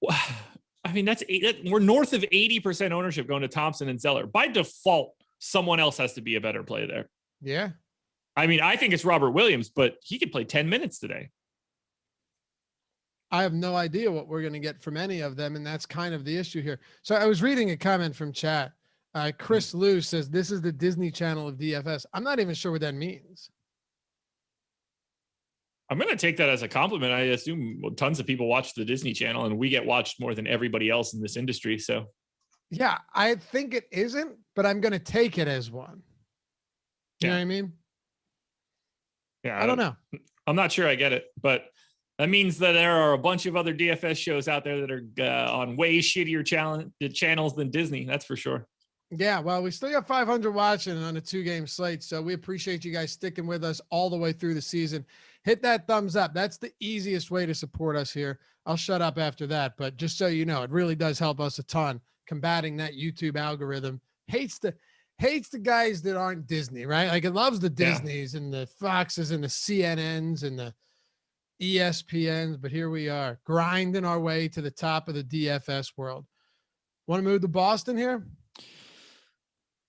we're north of 80% ownership going to Thompson and Zeller. By default, someone else has to be a better play there. Yeah. I mean, I think it's Robert Williams, but he could play 10 minutes today. I have no idea what we're going to get from any of them, and that's kind of the issue here. So I was reading a comment from chat. Chris Lou says, this is the Disney Channel of DFS. I'm not even sure what that means. I'm going to take that as a compliment. I assume tons of people watch the Disney Channel, and we get watched more than everybody else in this industry. So, yeah, I think it isn't, but I'm going to take it as one. You know what I mean? Yeah, I don't know. I'm not sure I get it, but that means that there are a bunch of other DFS shows out there that are on way shittier channels than Disney. That's for sure. Yeah, well, we still got 500 watching on a 2-game slate, so we appreciate you guys sticking with us all the way through the season. Hit that thumbs up. That's the easiest way to support us here. I'll shut up after that, but just so you know, it really does help us a ton combating that YouTube algorithm. Hates the guys that aren't Disney, right? Like it loves the Disneys and the Foxes and the CNNs and the ESPNs, but here we are grinding our way to the top of the DFS world. Want to move to Boston here?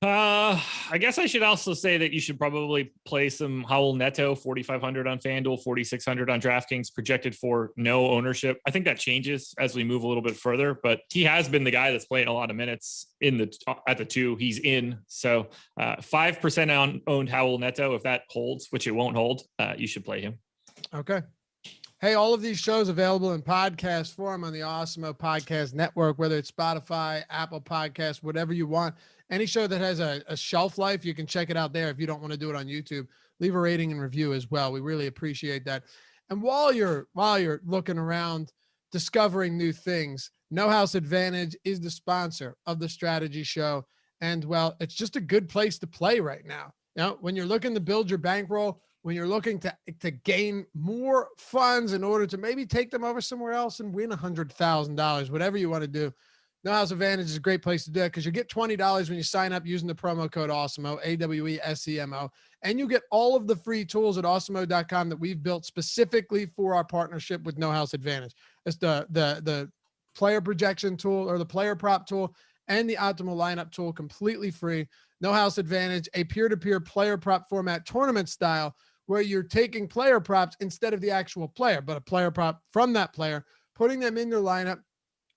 I guess I should also say that you should probably play some Howell Neto, 4,500 on FanDuel, 4,600 on DraftKings, projected for no ownership. I think that changes as we move a little bit further, but he has been the guy that's playing a lot of minutes at the 2. He's in. So 5% owned Howell Neto. If that holds, which it won't hold, you should play him. Okay. Hey, all of these shows available in podcast form on the Awesemo Podcast Network, whether it's Spotify, Apple Podcasts, whatever you want. Any show that has a shelf life, you can check it out there. If you don't want to do it on YouTube, leave a rating and review as well. We really appreciate that. And while you're looking around, discovering new things, No House Advantage is the sponsor of the Strategy Show. And well, it's just a good place to play right now. When you're looking to build your bankroll, when you're looking to gain more funds in order to maybe take them over somewhere else and win $100,000, whatever you want to do, No House Advantage is a great place to do it because you get $20 when you sign up using the promo code Awesemo, AWESEMO, and you get all of the free tools at awesemo.com that we've built specifically for our partnership with No House Advantage. It's the player projection tool or the player prop tool and the optimal lineup tool completely free. No House Advantage, a peer-to-peer player prop format tournament style where you're taking player props instead of the actual player, but a player prop from that player, putting them in your lineup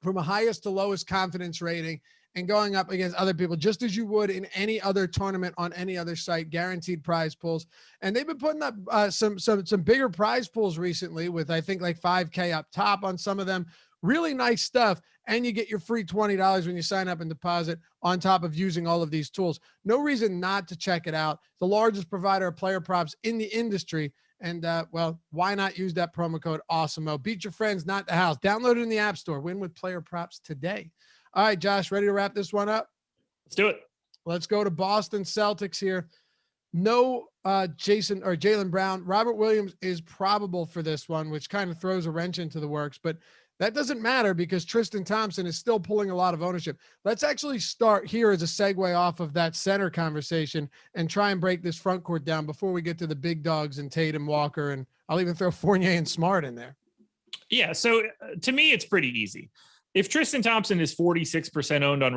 from a highest to lowest confidence rating and going up against other people, just as you would in any other tournament on any other site, guaranteed prize pools. And they've been putting up some bigger prize pools recently with, I think, like 5K up top on some of them. Really nice stuff. And you get your free $20 when you sign up and deposit on top of using all of these tools. No reason not to check it out. The largest provider of player props in the industry. And, well, why not use that promo code Awesemo? Beat your friends, not the house. Download it in the App Store. Win with player props today. All right, Josh, ready to wrap this one up? Let's do it. Let's go to Boston Celtics here. No Jaylen Brown. Robert Williams is probable for this one, which kind of throws a wrench into the works. But that doesn't matter because Tristan Thompson is still pulling a lot of ownership. Let's actually start here as a segue off of that center conversation and try and break this front court down before we get to the big dogs and Tatum, Walker, and I'll even throw Fournier and Smart in there. Yeah, so to me, it's pretty easy. If Tristan Thompson is 46% owned on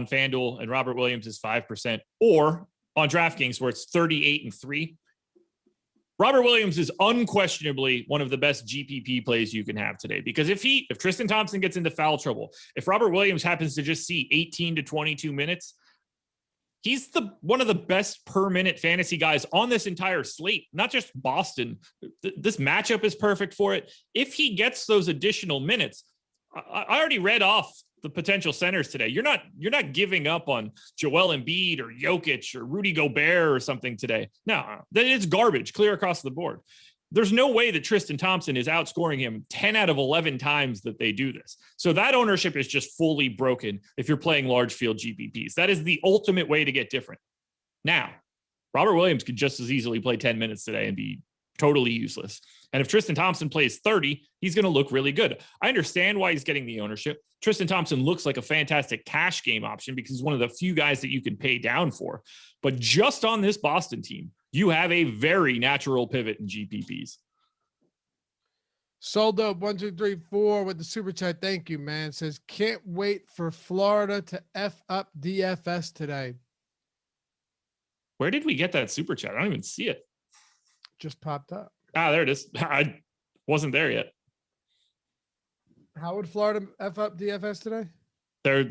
FanDuel and Robert Williams is 5%, or on DraftKings where it's 38-3, Robert Williams is unquestionably one of the best GPP plays you can have today, because if Tristan Thompson gets into foul trouble, if Robert Williams happens to just see 18 to 22 minutes, he's one of the best per minute fantasy guys on this entire slate, not just Boston. This matchup is perfect for it. If he gets those additional minutes, I already read off the potential centers today. You're not giving up on Joel Embiid or Jokic or Rudy Gobert or something today. No, that it's garbage clear across the board. There's no way that Tristan Thompson is outscoring him 10 out of 11 times that they do this. So that ownership is just fully broken if you're playing large field GPPs. That is the ultimate way to get different. Now, Robert Williams could just as easily play 10 minutes today and be totally useless. And if Tristan Thompson plays 30, he's going to look really good. I understand why he's getting the ownership. Tristan Thompson looks like a fantastic cash game option because he's one of the few guys that you can pay down for. But just on this Boston team, you have a very natural pivot in GPPs. Sold up 1234 with the super chat. Thank you, man. Says, can't wait for Florida to F up DFS today. Where did we get that super chat? I don't even see it. Just popped up. Ah, there it is. I wasn't there yet. How would Florida F up DFS today?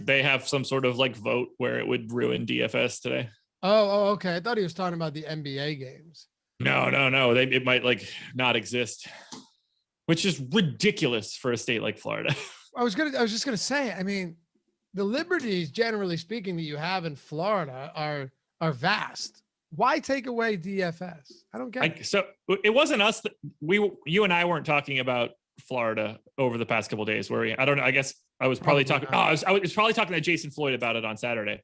They have some sort of like vote where it would ruin DFS today. Oh, okay. I thought he was talking about the NBA games. No. It might like not exist, which is ridiculous for a state like Florida. I was just gonna say, I mean, the liberties, generally speaking, that you have in Florida are vast. Why take away DFS? I don't get it. So it wasn't us that you and I weren't talking about Florida over the past couple of days, were we? I don't know. I guess I was probably talking. I was probably talking to Jason Floyd about it on Saturday.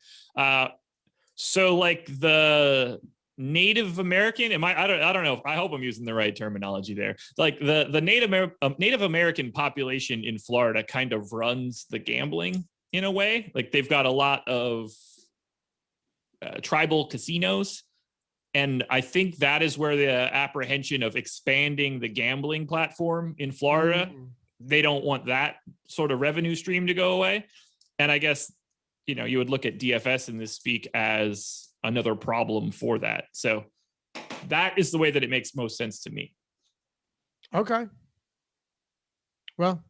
So like the Native American, I don't know. I hope I'm using the right terminology there. Like the Native American population in Florida kind of runs the gambling in a way. Like they've got a lot of tribal casinos. And I think that is where the apprehension of expanding the gambling platform in Florida, they don't want that sort of revenue stream to go away. And I guess, you would look at DFS in this speak as another problem for that. So that is the way that it makes most sense to me. Okay. Well,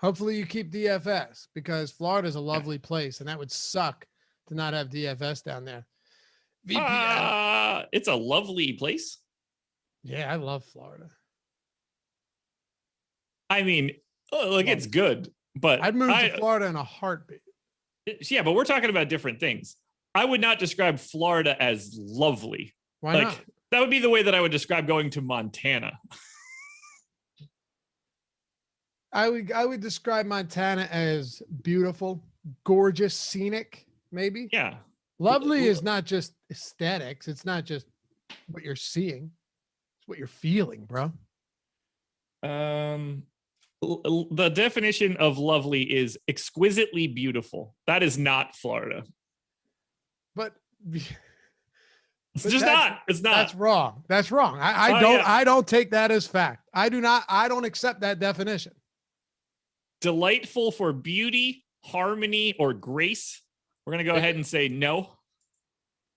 hopefully you keep DFS because Florida is a lovely place and that would suck to not have DFS down there. VPN. It's a lovely place. Yeah, I love Florida. I mean, look, it's good, but I'd move to Florida in a heartbeat. Yeah, but we're talking about different things. I would not describe Florida as lovely. Why not? That would be the way that I would describe going to Montana. I would describe Montana as beautiful, gorgeous, scenic, maybe. Yeah. Lovely is not just aesthetics. It's not just what you're seeing. It's what you're feeling, bro. The definition of lovely is exquisitely beautiful. That is not Florida. But it's just not. It's not. That's wrong. That's wrong. I don't take that as fact. I don't accept that definition. Delightful for beauty, harmony, or grace. We're going to go ahead and say no.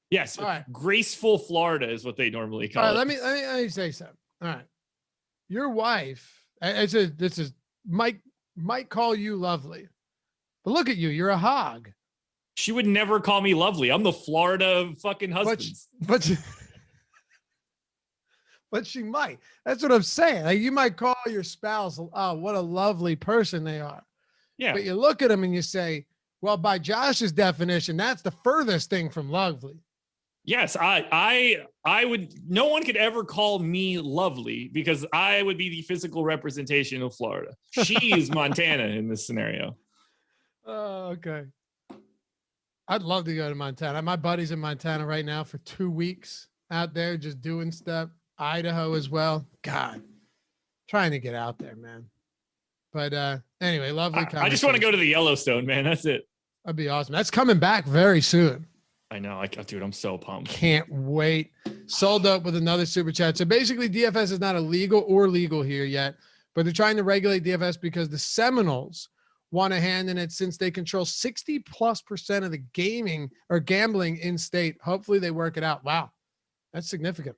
Yes. Right. Graceful Florida is what they normally call it. Let me say something. All right. Your wife, this is might call you lovely, but look at you. You're a hog. She would never call me lovely. I'm the Florida fucking husband. But she might. That's what I'm saying. Like, you might call your spouse, oh, what a lovely person they are. Yeah. But you look at them and you say, well, by Josh's definition, that's the furthest thing from lovely. Yes, I would. No one could ever call me lovely because I would be the physical representation of Florida. She is Montana in this scenario. Oh, okay. I'd love to go to Montana. My buddy's in Montana right now for 2 weeks out there just doing stuff. Idaho as well. God, trying to get out there, man. But anyway, lovely. I just want to go to the Yellowstone, man. That's it. That'd be awesome. That's coming back very soon. I know. Dude, I'm so pumped. Can't wait. Sold up with another super chat. So basically, DFS is not illegal or legal here yet, but they're trying to regulate DFS because the Seminoles want a hand in it since they control 60+% of the gaming or gambling in state. Hopefully they work it out. Wow. That's significant.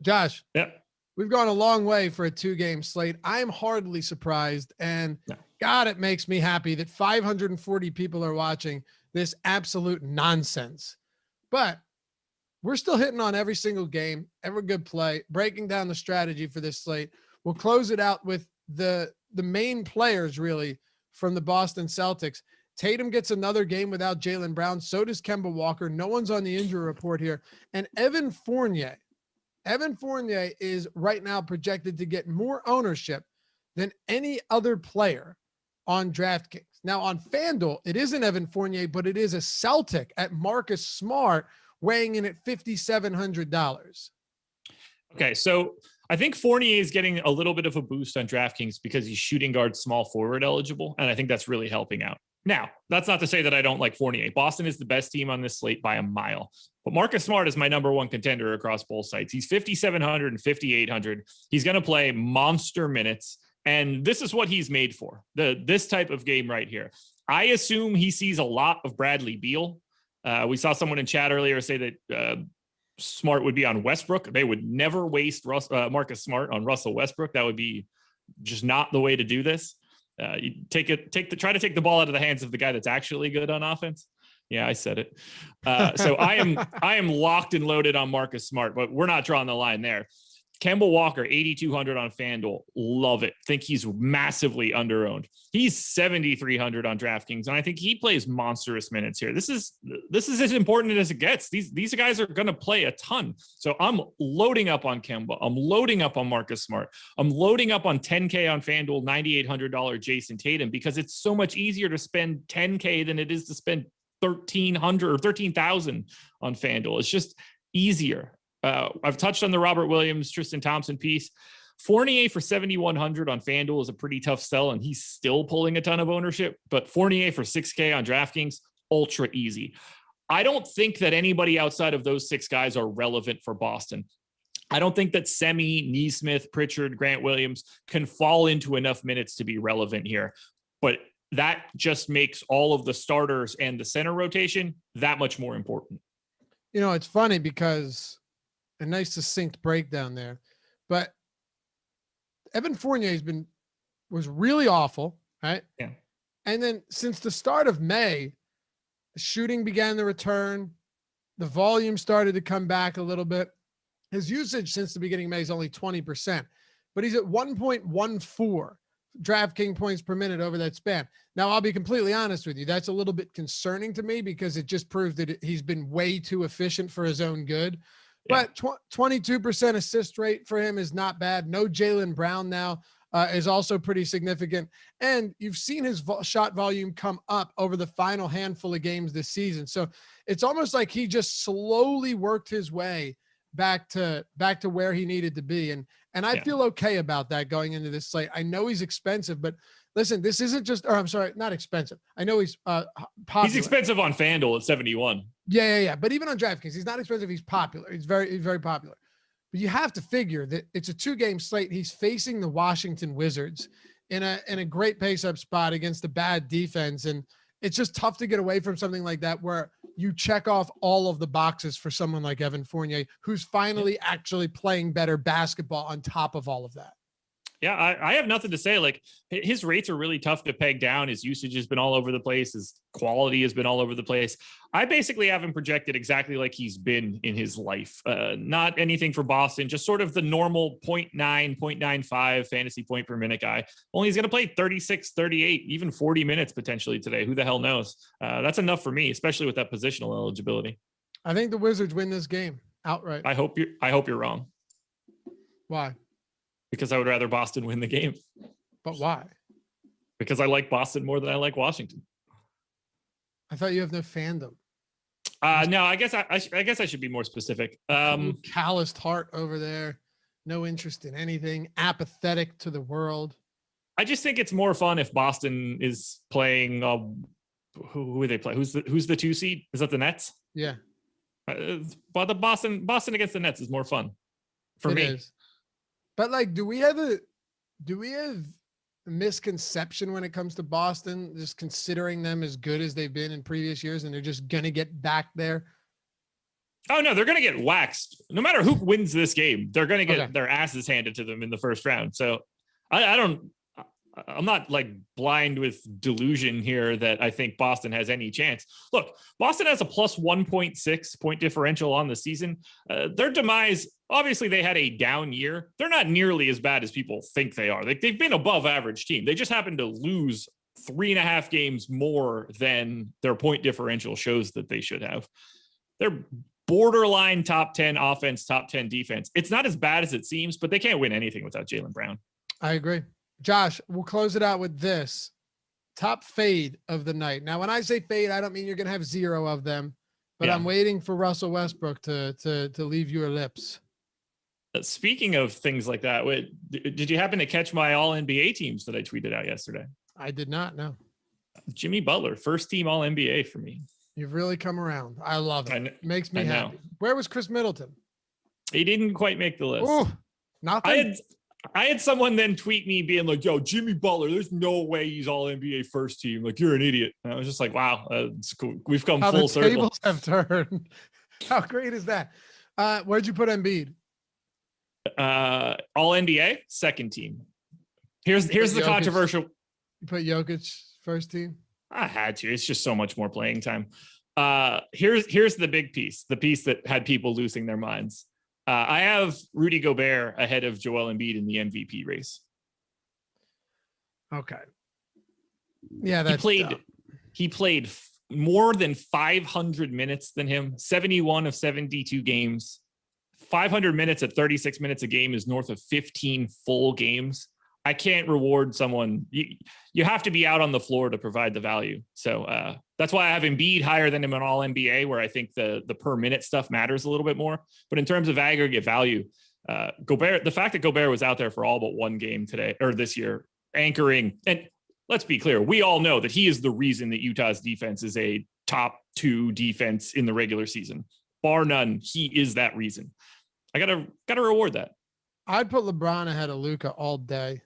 Josh. Yep. We've gone a long way for a 2-game slate. I'm hardly surprised. And God, it makes me happy that 540 people are watching this absolute nonsense. But we're still hitting on every single game, every good play, breaking down the strategy for this slate. We'll close it out with the main players, really, from the Boston Celtics. Tatum gets another game without Jaylen Brown. So does Kemba Walker. No one's on the injury report here. And Evan Fournier is right now projected to get more ownership than any other player on DraftKings. Now on FanDuel, it isn't Evan Fournier, but it is a Celtic at Marcus Smart weighing in at $5,700. Okay, so I think Fournier is getting a little bit of a boost on DraftKings because he's shooting guard small forward eligible, and I think that's really helping out. Now, that's not to say that I don't like Fournier. Boston is the best team on this slate by a mile. But Marcus Smart is my number one contender across both sites. He's 5,700 and 5,800. He's going to play monster minutes, and this is what he's made for, this type of game right here. I assume he sees a lot of Bradley Beal. We saw someone in chat earlier say that Smart would be on Westbrook. They would never waste Marcus Smart on Russell Westbrook. That would be just not the way to do this. You try to take the ball out of the hands of the guy that's actually good on offense. Yeah, I said it. So I am locked and loaded on Marcus Smart, but we're not drawing the line there. Kemba Walker, 8,200 on FanDuel. Love it. Think he's massively underowned. He's 7,300 on DraftKings, and I think he plays monstrous minutes here. This is as important as it gets. These guys are going to play a ton. So I'm loading up on Kemba. I'm loading up on Marcus Smart. I'm loading up on 10K on FanDuel, $9,800 Jason Tatum, because it's so much easier to spend 10K than it is to spend 1,300 or 13,000 on FanDuel. It's just easier. I've touched on the Robert Williams, Tristan Thompson piece. Fournier for 7,100 on FanDuel is a pretty tough sell, and he's still pulling a ton of ownership. But Fournier for 6K on DraftKings, ultra easy. I don't think that anybody outside of those 6 guys are relevant for Boston. I don't think that Semi, Nesmith, Pritchard, Grant Williams can fall into enough minutes to be relevant here. But that just makes all of the starters and the center rotation that much more important. You know, it's funny because a nice succinct breakdown there, but Evan Fournier was really awful, right? Yeah. And then since the start of May, the shooting began to return. The volume started to come back a little bit. His usage since the beginning of May is only 20%, but he's at 1.14 DraftKings points per minute over that span. Now, I'll be completely honest with you. That's a little bit concerning to me because it just proves that he's been way too efficient for his own good. Yeah. But 22% assist rate for him is not bad. No Jaylen Brown now is also pretty significant. And you've seen his shot volume come up over the final handful of games this season. So it's almost like he just slowly worked his way back to where he needed to be. And And I feel okay about that going into this slate. I know he's expensive, but listen, this isn't just, or I'm sorry, not expensive. I know he's popular. He's expensive on FanDuel at 71. Yeah. But even on DraftKings, he's not expensive. He's popular. He's very popular. But you have to figure that it's a 2-game slate. He's facing the Washington Wizards in a great pace-up spot against a bad defense. And it's just tough to get away from something like that where you check off all of the boxes for someone like Evan Fournier, who's finally actually playing better basketball on top of all of that. Yeah, I have nothing to say. Like, his rates are really tough to peg down. His usage has been all over the place. His quality has been all over the place. I basically have him projected exactly like he's been in his life. Not anything for Boston, just sort of the normal 0.9, 0.95 fantasy point per minute guy. Only he's going to play 36, 38, even 40 minutes potentially today. Who the hell knows? That's enough for me, especially with that positional eligibility. I think the Wizards win this game outright. I hope you're wrong. Why? Because I would rather Boston win the game. But why? Because I like Boston more than I like Washington. I thought you have no fandom. No, I guess I should be more specific. Calloused heart over there. No interest in anything. Apathetic to the world. I just think it's more fun if Boston is playing. Who they play? Who's the 2 seed? Is that the Nets? Yeah. But the Boston against the Nets is more fun for me. Is. But like, do we have a misconception when it comes to Boston, just considering them as good as they've been in previous years and they're just going to get back there? Oh no, they're going to get waxed. No matter who wins this game, they're going to get their asses handed to them in the first round. So I'm not like blind with delusion here that I think Boston has any chance. Look, Boston has a plus 1.6 point differential on the season. Their demise, obviously they had a down year. They're not nearly as bad as people think they are. They've been above average team. They just happen to lose 3.5 games more than their point differential shows that they should have. They're borderline top 10 offense, top 10 defense. It's not as bad as it seems, but they can't win anything without Jaylen Brown. I agree. Josh, we'll close it out with this top fade of the night. Now, when I say fade, I don't mean you're going to have 0 of them, but I'm waiting for Russell Westbrook to leave your lips. Speaking of things like that, did you happen to catch my all NBA teams that I tweeted out yesterday? I did not know. Jimmy Butler, first team all NBA for me. You've really come around. I love it. Makes me happy. Where was Chris Middleton? He didn't quite make the list. Oh, nothing. I had someone then tweet me being like, yo, Jimmy Butler, there's no way he's all NBA first team. Like, you're an idiot. And I was just like, wow, it's cool. We've come full circle. The tables have turned. How great is that? Where'd you put Embiid? All NBA, second team. Here's the controversial. You put Jokic first team? I had to. It's just so much more playing time. Here's the big piece, the piece that had people losing their minds. I have Rudy Gobert ahead of Joel Embiid in the MVP race. Okay. Yeah, that's he played more than 500 minutes than him, 71 of 72 games. 500 minutes at 36 minutes a game is north of 15 full games. I can't reward someone. You have to be out on the floor to provide the value. So that's why I have Embiid higher than him in all NBA, where I think the per minute stuff matters a little bit more. But in terms of aggregate value, Gobert, the fact that Gobert was out there for all but one game today or this year, anchoring, and let's be clear, we all know that he is the reason that Utah's defense is a top 2 defense in the regular season. Bar none, he is that reason. I gotta reward that. I'd put LeBron ahead of Luka all day.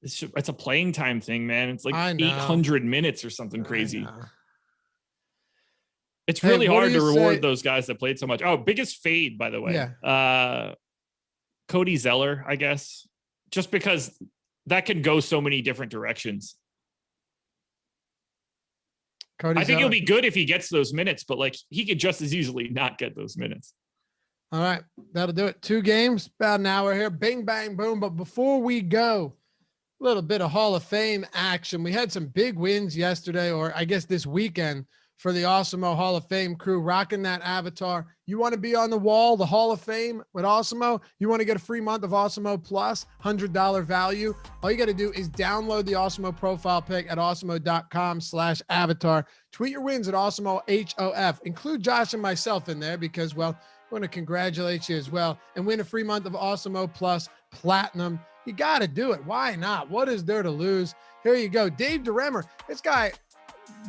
It's a playing time thing, man. It's like 800 minutes or something crazy. It's really hard to reward those guys that played so much. Oh, biggest fade, by the way. Yeah. Cody Zeller, I guess, just because that can go so many different directions. I think he'll be good if he gets those minutes, but like he could just as easily not get those minutes. All right, that'll do it. 2 games, about an hour here. Bing, bang, boom. But before we go, a little bit of Hall of Fame action. We had some big wins yesterday, or I guess this weekend, for the Awesemo Hall of Fame crew, rocking that avatar. You want to be on the wall, the Hall of Fame with Awesemo? You want to get a free month of Awesemo Plus, $100 value? All you got to do is download the Awesemo profile pic at awesemo.com/avatar. Tweet your wins at Awesemo HOF. Include Josh and myself in there because, well, want to congratulate you as well and win a free month of Awesemo Plus Platinum. You got to do it. Why not? What is there to lose? Here you go. Dave DeRemer, this guy,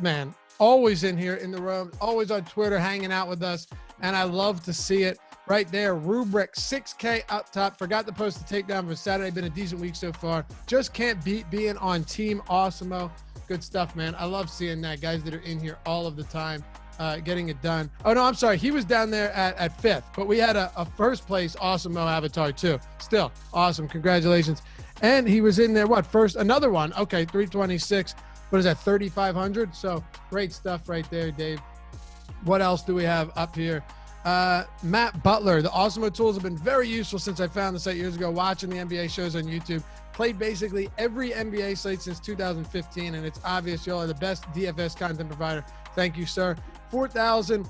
man, always in here in the room, always on Twitter, hanging out with us. And I love to see it right there. Rubric 6K up top. Forgot to post the takedown for Saturday. Been a decent week so far. Just can't beat being on Team Awesemo. Good stuff, man. I love seeing that. Guys that are in here all of the time, getting it done. Oh, no, I'm sorry. He was down there at 5th, but we had a first place Awesemo avatar too. Still awesome. Congratulations. And he was in there, first? Another one. Okay, 326. What is that, 3,500? So great stuff right there, Dave. What else do we have up here? Matt Butler. The Awesemo tools have been very useful since I found the site years ago, watching the NBA shows on YouTube. Played basically every NBA site since 2015, and it's obvious y'all are the best DFS content provider. Thank you, sir. 4,000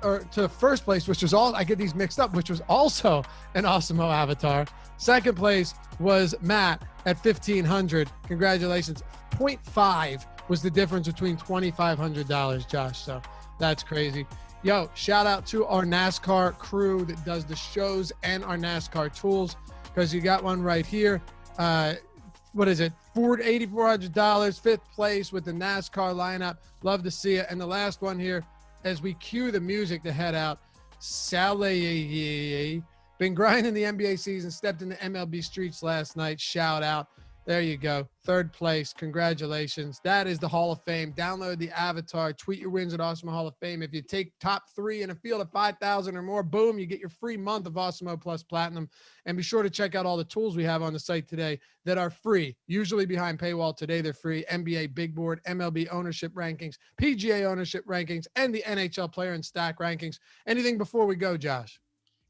or to first place, which was all, I get these mixed up, which was also an Awesemo avatar. Second place was Matt at 1,500. Congratulations. 0.5 was the difference between $2,500, Josh. So that's crazy. Yo, shout out to our NASCAR crew that does the shows and our NASCAR tools, because you got one right here. What is it? $8,400, fifth place with the NASCAR lineup. Love to see it. And the last one here, as we cue the music to head out, Saleh, been grinding the NBA season, stepped into MLB streets last night. Shout out. There you go. Third place. Congratulations. That is the Hall of Fame. Download the avatar. Tweet your wins at Awesemo Hall of Fame. If you take top 3 in a field of 5,000 or more, boom, you get your free month of Awesemo Plus Platinum. And be sure to check out all the tools we have on the site today that are free, usually behind paywall. Today, they're free. NBA Big Board, MLB ownership rankings, PGA ownership rankings, and the NHL player and stack rankings. Anything before we go, Josh?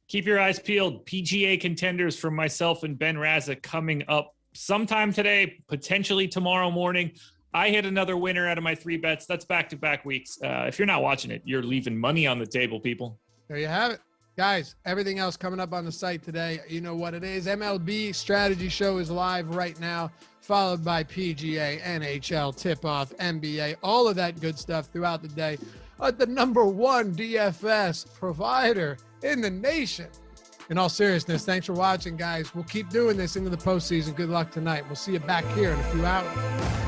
Keep your eyes peeled. PGA contenders from myself and Ben Raza coming up sometime today, potentially tomorrow morning. I hit another winner out of my 3 bets. That's back-to-back weeks. If you're not watching it, you're leaving money on the table, people. There you have it. Guys, everything else coming up on the site today, you know what it is. MLB Strategy Show is live right now, followed by PGA, NHL, tip-off, NBA, all of that good stuff throughout the day. The #1 DFS provider in the nation. In all seriousness, thanks for watching, guys. We'll keep doing this into the postseason. Good luck tonight. We'll see you back here in a few hours.